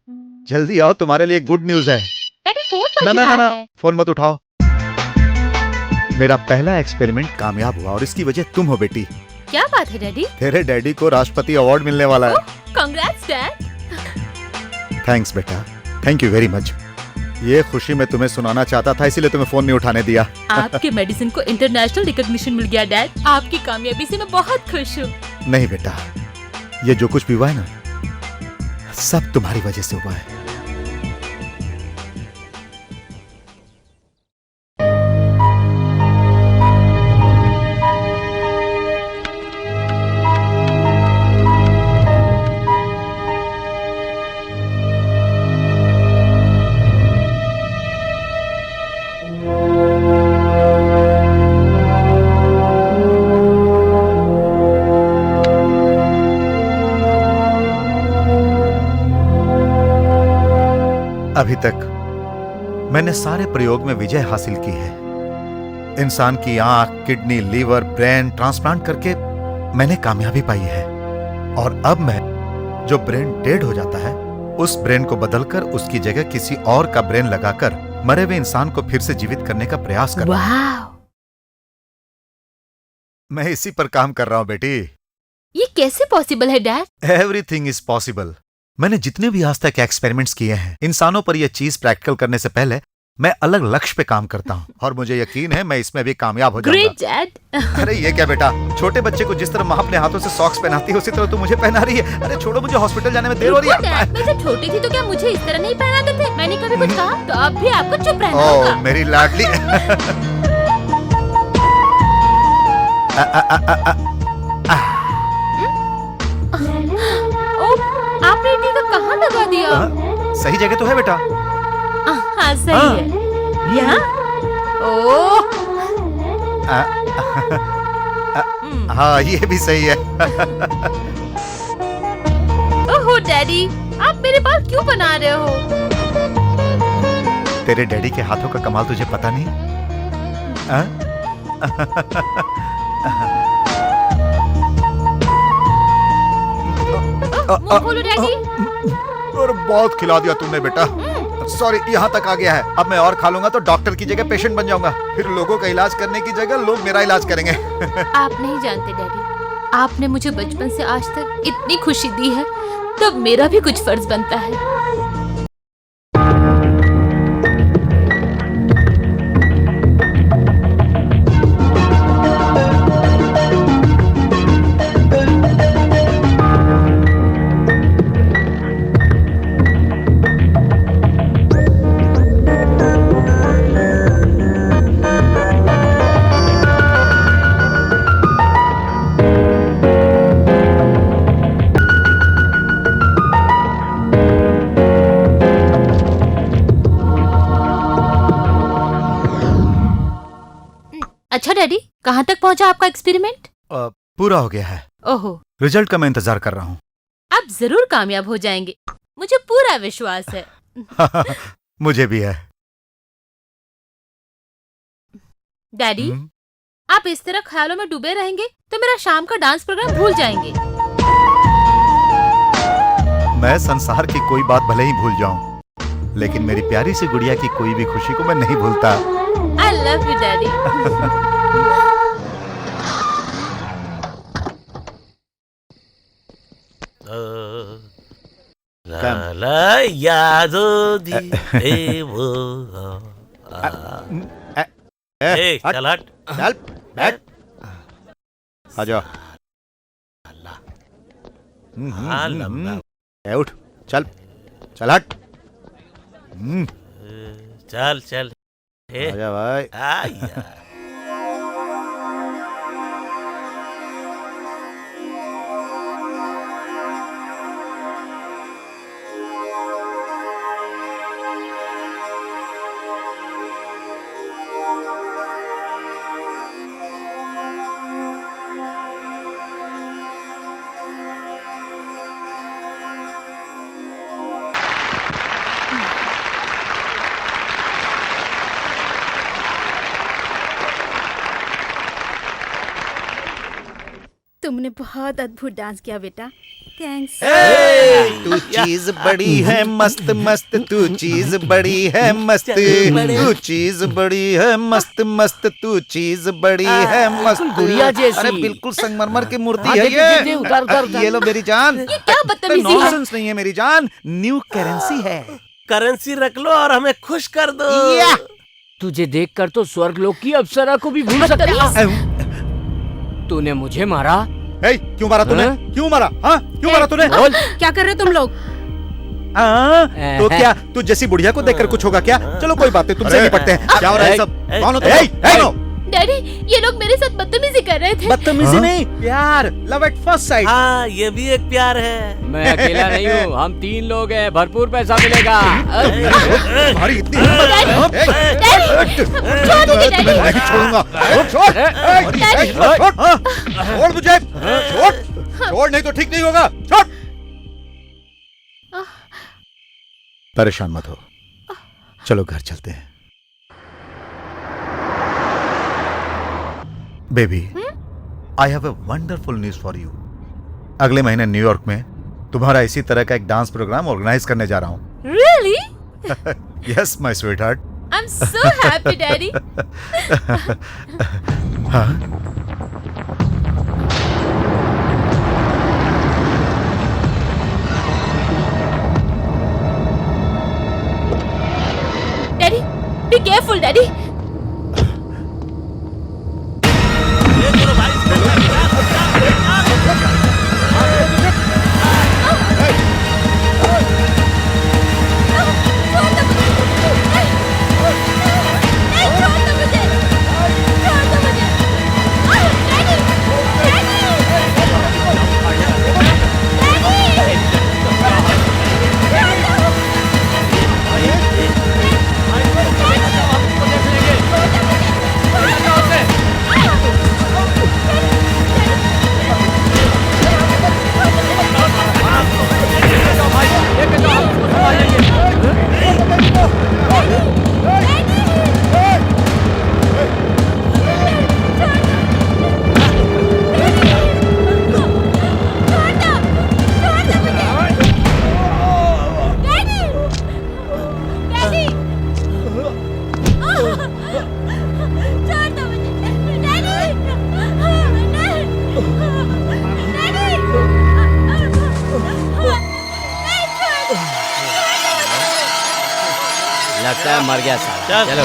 जल्दी आओ, तुम्हारे लिए गुड न्यूज है। डैडी फोन ना, फोन मत उठाओ। मेरा पहला एक्सपेरिमेंट कामयाब हुआ और इसकी वजह तुम हो बेटी। क्या बात है डैडी? तेरे डैडी को राष्ट्रपति अवार्ड मिलने वाला है। Congrats dad. थैंक्स बेटा, थैंक यू वेरी मच। ये खुशी मैं तुम्हें सुनाना चाहता था, इसीलिए तुम्हें फोन नहीं उठाने दिया। आपके मेडिसिन को इंटरनेशनल रिकॉग्निशन मिल गया डैड। आपकी कामयाबी से मैं बहुत खुश हूँ। नहीं बेटा, ये जो कुछ भी हुआ है ना, सब तुम्हारी वजह से हुआ है। अभी तक मैंने सारे प्रयोग में विजय हासिल की है। इंसान की आंख, किडनी, लीवर, ब्रेन ट्रांसप्लांट करके मैंने कामयाबी पाई है। और अब मैं, जो ब्रेन डेड हो जाता है, उस ब्रेन को बदलकर उसकी जगह किसी और का ब्रेन लगाकर मरे हुए इंसान को फिर से जीवित करने का प्रयास कर रहा हूं। मैं इसी पर काम कर रहा हूं बेटी। ये कैसे पॉसिबल है डैड? Everything is possible. मैंने जितने भी आज तक एक्सपेरिमेंट्स किए हैं, इंसानों पर यह चीज प्रैक्टिकल करने से पहले मैं अलग लक्ष्य पे काम करता हूँ और मुझे यकीन है मैं इसमें भी कामयाब हो जाऊंगा। Great dad. अरे ये क्या बेटा, छोटे बच्चे को जिस तरह माँ अपने हाथों से सॉक्स पहनाती है, उसी तरह तू मुझे पहना रही है। अरे छोड़ो, मुझे हॉस्पिटल जाने में देर हो रही है। मैं जब छोटी थी तो क्या मुझे इस तरह नहीं पहनाते थे? मैंने कभी कुछ कहा? तो अब भी आपको चुप रहना होगा। मेरी लाडली। आपने टीका कहाँ लगा दिया? सही जगह तो है बेटा। हाँ सही है। यहाँ? ओह। हाँ ये भी सही है। ओहो डैडी, आप मेरे बाल क्यों बना रहे हो? तेरे डैडी के हाथों का कमाल तुझे पता नहीं? मुंह खोलो डैडी। और बहुत खिला दिया तुमने बेटा। सॉरी, यहाँ तक आ गया है। अब मैं और खा लूंगा तो डॉक्टर की जगह पेशेंट बन जाऊंगा। फिर लोगों का इलाज करने की जगह लोग मेरा इलाज करेंगे। आप नहीं जानते डैडी, आपने मुझे बचपन से आज तक इतनी खुशी दी है, तब मेरा भी कुछ फर्ज बनता है। अच्छा डैडी, कहाँ तक पहुँचा आपका एक्सपेरिमेंट? पूरा हो गया है। ओहो। रिजल्ट का मैं इंतजार कर रहा हूँ। आप जरूर कामयाब हो जाएंगे, मुझे पूरा विश्वास है। मुझे भी है। डैडी, आप इस तरह ख्यालों में डूबे रहेंगे तो मेरा शाम का डांस प्रोग्राम भूल जाएंगे। मैं संसार की कोई बात भले ही भूल जाऊं, लेकिन मेरी प्यारी सी गुड़िया की कोई भी खुशी को मैं नहीं भूलता। I love you, Daddy. ला यादो दी वो चल हट चल बैठ आ जाओ उठ चल चल हट चल चल आजा भाई यार तुमने बहुत अद्भुत डांस किया बेटा। थैंक्स। तू चीज बड़ी है मस्त मस्त, तू चीज बड़ी है मस्त, तू चीज बड़ी है मस्त मस्त, तू चीज बड़ी है मस्त। गुड़िया जैसी। अरे बिल्कुल संगमरमर की मूर्ति है ये। उतार ये लो मेरी जान। ये क्या बदतमीजी है? नॉनसेंस नहीं है मेरी जान, न्यू करेंसी है। करेंसी रख लो और हमें खुश कर दो। तुझे देखकर तो स्वर्गलोक की अप्सरा को भी भूल सकता। तूने मुझे मारा? क्यों मारा तूने? क्यों मारा? हाँ क्यों मारा तूने? क्या कर रहे हो तुम लोग? तो क्या तू जैसी बुढ़िया को देखकर कुछ होगा क्या? चलो कोई बात नहीं, तुमसे नहीं पढ़ते हैं। क्या हो रहा है सब? कौन हो तुम? डैडी, ये लोग मेरे साथ बदतमीजी कर रहे थे। बदतमीजी नहीं, प्यार, लव एट फर्स्ट साइट। हाँ ये भी एक प्यार है। मैं अकेला नहीं हूँ, हम 3 लोग हैं, भरपूर पैसा मिलेगा। तुम्हारी इतनी छोड़ूंगा। छोड़ मुझे, छोड़ नहीं तो ठीक नहीं होगा। छोड़। परेशान मत हो, चलो घर चलते हैं। Baby, I have a wonderful news for you. अगले महीने न्यूयॉर्क में तुम्हारा इसी तरह का एक डांस प्रोग्राम ऑर्गेनाइज करने जा रहा हूँ। Really? Yes my sweet heart. I'm so happy, Daddy. हाँ? Daddy, be careful, Daddy. लगता है मर गया साला। चलो।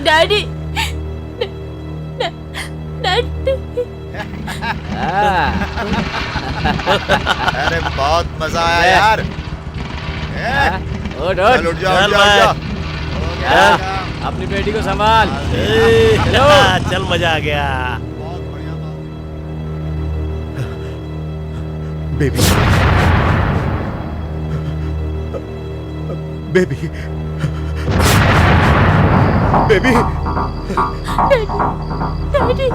डैडी, अरे बहुत मजा आया यार। उठ चल उठ जाओ, जाओ। अपनी बेटी को संभाल। चल मजा आ गया। Baby, baby, baby, daddy,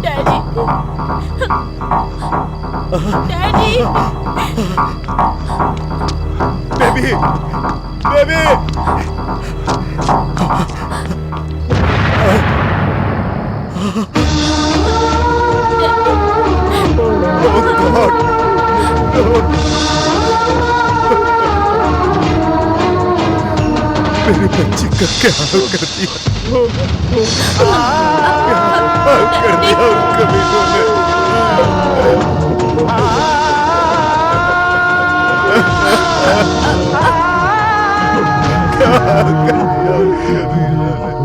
daddy, daddy, baby, baby. Oh God! मेरी बच्ची का क्या हाल कर दिया, क्या हाल कर दिया उन कमीनों ने। क्या हाल कर दिया उन कमीनों ने।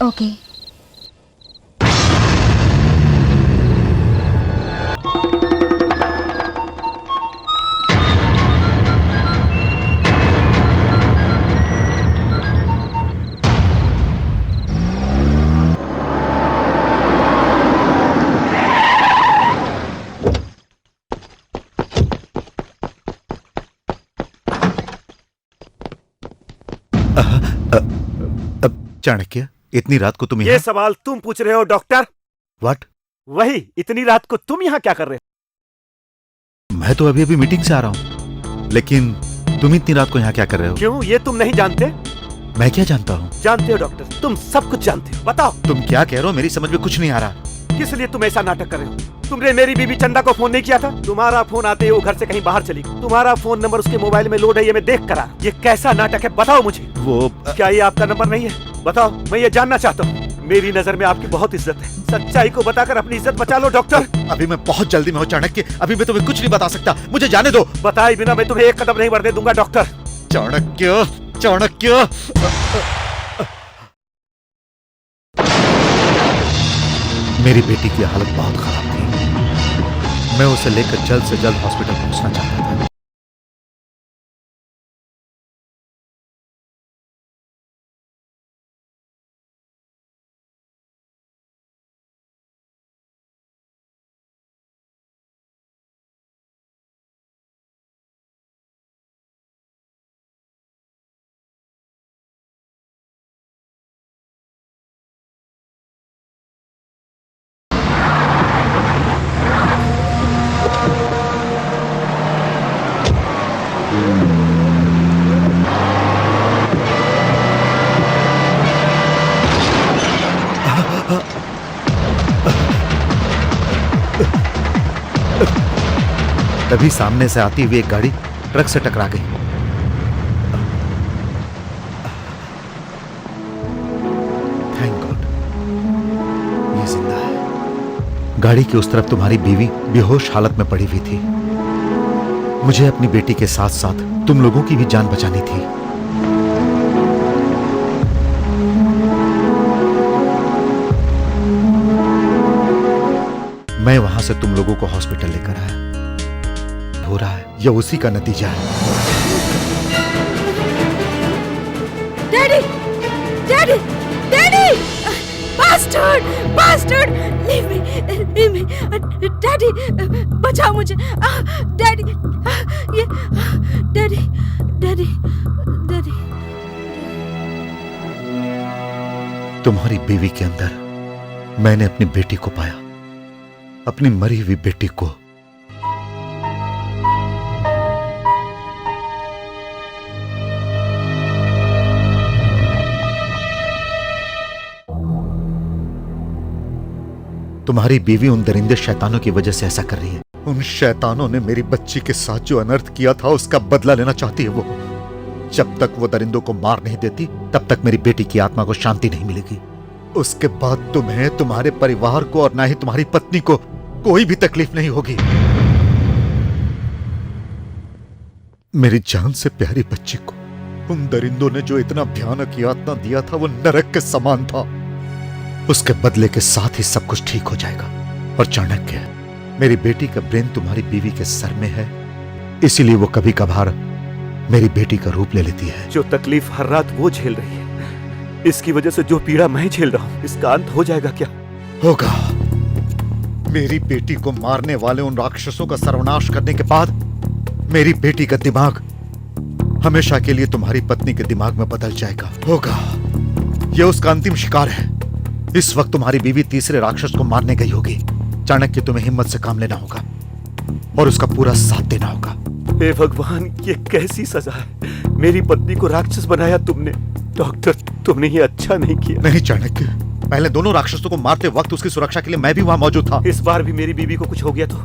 ओके। चाणक्य, इतनी रात को तुम ये सवाल तुम पूछ रहे हो डॉक्टर? व्हाट? वही, इतनी रात को तुम यहाँ क्या कर रहे हो? मैं तो अभी अभी मीटिंग से आ रहा हूँ, लेकिन तुम इतनी रात को यहाँ क्या कर रहे हो? क्यों, ये तुम नहीं जानते? मैं क्या जानता हूँ? जानते हो डॉक्टर, तुम सब कुछ जानते हो। बताओ तुम क्या कह रहे हो, मेरी समझ में कुछ नहीं आ रहा। किस लिए तुम ऐसा नाटक कर रहे हो? तुमने मेरी बीबी चंदा को फोन नहीं किया था? तुम्हारा फोन आते ही वो घर से कहीं बाहर चली गई। तुम्हारा फोन नंबर उसके मोबाइल में लोड है, ये मैं देख कर आया। ये कैसा नाटक है, बताओ मुझे। वो क्या ये आपका नंबर नहीं है? बताओ, मैं ये जानना चाहता हूँ। मेरी नजर में आपकी बहुत इज्जत है, सच्चाई को बताकर अपनी इज्जत बचा लो डॉक्टर। अभी मैं बहुत जल्दी में हूँ चाणक्य, अभी मैं तुम्हें कुछ नहीं बता सकता, मुझे जाने दो। बताए बिना मैं तुम्हें एक कदम नहीं बढ़ने दूंगा डॉक्टर। चाणक्य, चाणक्य, मेरी बेटी की हालत बहुत खराब थी, मैं उसे लेकर जल्द से जल्द हॉस्पिटल पहुंचना चाहता था। तभी सामने से आती हुई एक गाड़ी ट्रक से टकरा गई। थैंक गॉड, ये जिंदा है। गाड़ी की उस तरफ तुम्हारी बीवी बेहोश हालत में पड़ी हुई थी। मुझे अपनी बेटी के साथ साथ तुम लोगों की भी जान बचानी थी। मैं वहां से तुम लोगों को हॉस्पिटल लेकर आया। हो रहा है यह उसी का नतीजा है। Daddy, daddy, daddy! Bastard, bastard! Leave me, daddy, बचाओ मुझे, डैडी, ये, डैडी, डैडी, डैडी। तुम्हारी बीवी के अंदर मैंने अपनी बेटी को पाया, अपनी मरी हुई बेटी को। तुम्हारी बीवी उन दरिंदे शैतानों की वजह से ऐसा कर रही है। उन शैतानों ने मेरी बच्ची के साथ जो अनर्थ किया था उसका बदला लेना चाहती है वो। जब तक वो दरिंदों को मार नहीं देती तब तक मेरी बेटी की आत्मा को शांति नहीं मिलेगी। उसके बाद तुम्हें, तुम्हारे परिवार को और ना ही तुम्हारी पत्नी को कोई भी तकलीफ नहीं होगी। मेरी जान से प्यारी बच्ची को उन दरिंदों ने जो इतना भयानक यातना दिया था वो नरक के समान था। उसके बदले के साथ ही सब कुछ ठीक हो जाएगा। और चाणक्य, मेरी बेटी का ब्रेन तुम्हारी बीवी के सर में है, इसीलिए वो कभी कभार मेरी बेटी का रूप ले लेती है। जो तकलीफ हर रात वो झेल रही है, इसकी वजह से जो पीड़ा मैं झेल रहा हूं, इसका अंत हो जाएगा क्या? होगा। मेरी बेटी को मारने वाले उन राक्षसों का सर्वनाश करने के बाद मेरी बेटी का दिमाग हमेशा के लिए तुम्हारी पत्नी के दिमाग में बदल जाएगा। होगा। यह उसका अंतिम शिकार है। इस वक्त तुम्हारी बीवी तीसरे राक्षस को मारने गई होगी। चाणक्य, तुम्हें हिम्मत से काम लेना होगा और उसका पूरा साथ देना होगा। हे भगवान, ये कैसी सजा है? मेरी पत्नी को राक्षस बनाया तुमने। डॉक्टर, तुमने ये अच्छा नहीं किया। नहीं चाणक्य, पहले दोनों राक्षसों को मारते वक्त उसकी सुरक्षा के लिए मैं भी वहां मौजूद था। इस बार भी मेरी बीवी को कुछ हो गया तो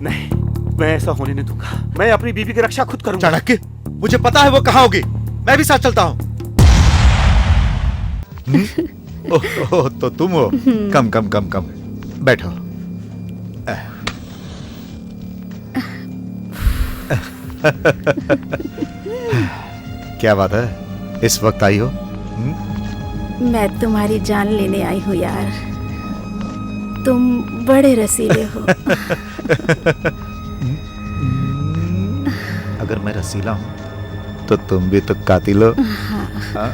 नहीं, मैं ऐसा होने नहीं दूंगा। मैं अपनी बीवी की रक्षा खुद करूंगा। चाणक्य, मुझे पता है वो कहाँ होगी, मैं भी साथ चलता हूँ। ओह, तो तुम हो। कम कम कम कम, बैठो। क्या बात है, इस वक्त आई हो? मैं तुम्हारी जान लेने आई हूँ यार। तुम बड़े रसीले हो। अगर मैं रसीला हूँ तो तुम भी तो कातिल हो। हाँ?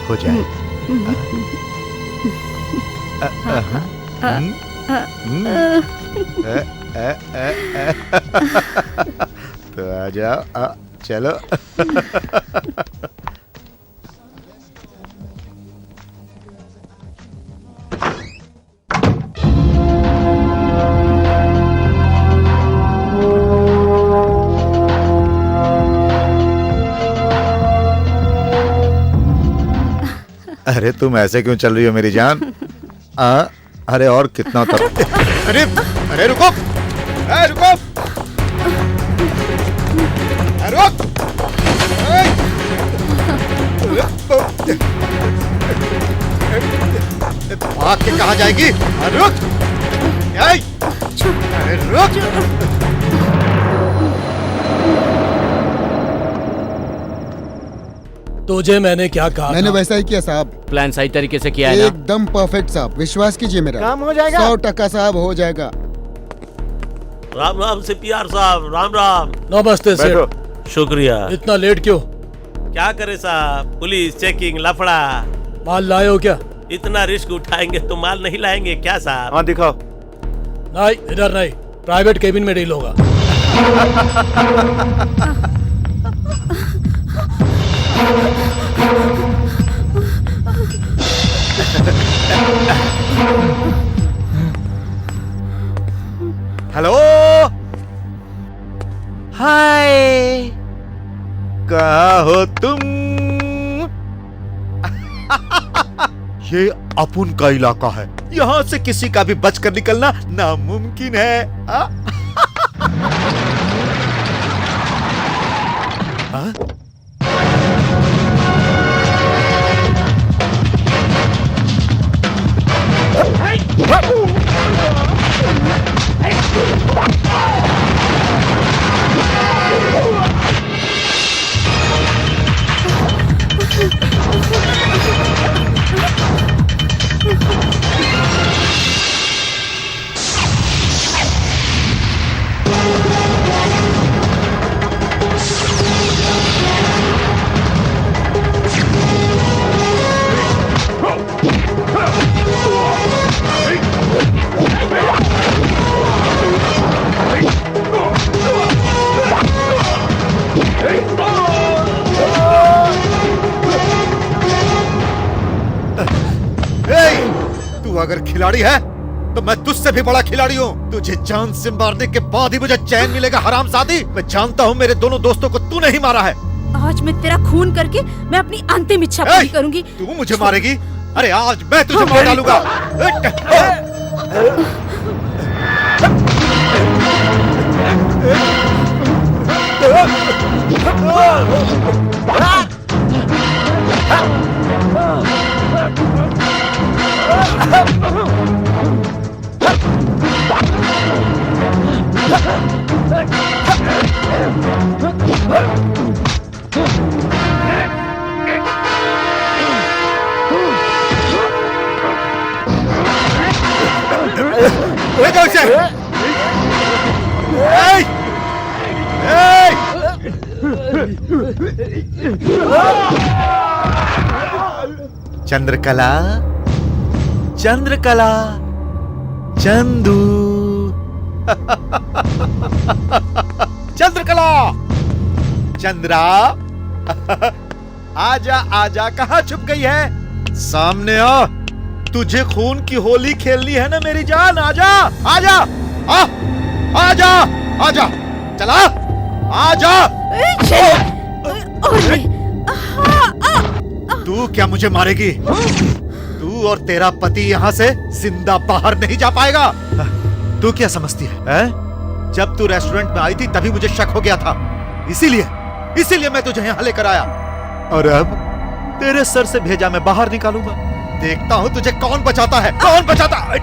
हो जाए। तो आ जाओ, चलो। अरे तुम ऐसे क्यों चल रही हो मेरी जान? अरे और कितना तक? अरे अरे रुको, रुको, रुक। भाग के कहाँ जाएगी? रुक, अरे रुक। तुझे मैंने क्या कहा? मैंने वैसा ही किया साहब। प्लान सही तरीके से किया है ना? एकदम परफेक्ट साहब, विश्वास कीजिए मेरा। काम हो जाएगा। 100% साहब, हो जाएगा। राम राम CPR साहब, राम राम। नमस्ते सेठ। शुक्रिया। इतना लेट क्यों? क्या करे साहब, पुलिस चेकिंग, लफड़ा। माल लाए हो क्या? इतना रिस्क उठाएंगे तो माल नहीं लाएंगे क्या साहब? हाँ दिखाओ। नहीं, इधर नहीं, प्राइवेट केबिन में डील होगा। हेलो, हाय, कहाँ हो तुम? ये अपुन का इलाका है, यहाँ से किसी का भी बचकर निकलना नामुमकिन है। हाँ? अगर खिलाड़ी है तो मैं तुझसे भी बड़ा खिलाड़ी हूँ। तुझे जान से मारने के बाद ही मुझे चैन मिलेगा, हरामजादी। मैं जानता हूँ मेरे दोनों दोस्तों को तूने ही मारा है। आज मैं तेरा खून करके मैं अपनी अंतिम इच्छा पूरी करूंगी। तू मुझे मारेगी? अरे आज मैं तुझे मार डालूंगा। चंद्रकला, चंद्रकला, चंदू, चंद्रकला, चंद्रा, आजा आजा, कहाँ छुप गई है? सामने आ, तुझे खून की होली खेलनी है ना मेरी जान। आजा आजा, आजा आजा, चला आजा। तू क्या मुझे मारेगी? तू और तेरा पति यहाँ से जिंदा बाहर नहीं जा पाएगा। तू क्या समझती है? जब तू रेस्टोरेंट में आई थी तभी मुझे शक हो गया था, इसीलिए मैं तुझे यहाँ लेकर आया। और अब तेरे सर से भेजा मैं बाहर निकालूंगा। देखता हूँ तुझे कौन बचाता है, कौन बचाता है।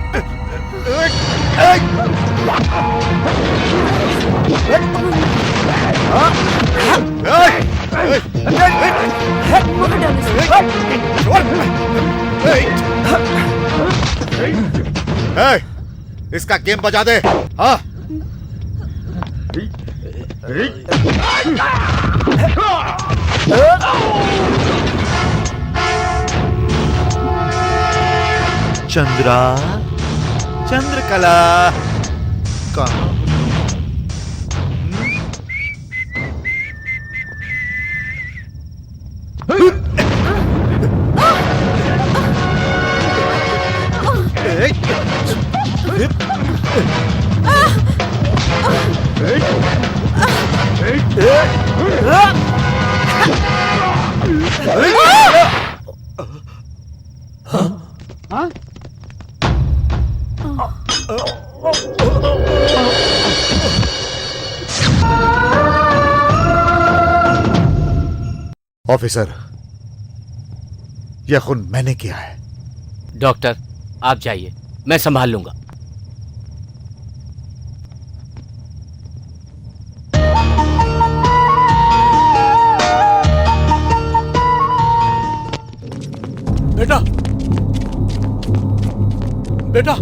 इसका गेम बजा दे। हाँ चंद्रा, चंद्रकला कहाँ? ऑफिसर, यह खून मैंने किया है। डॉक्टर आप जाइए, मैं संभाल लूंगा। बेटा, बेटा,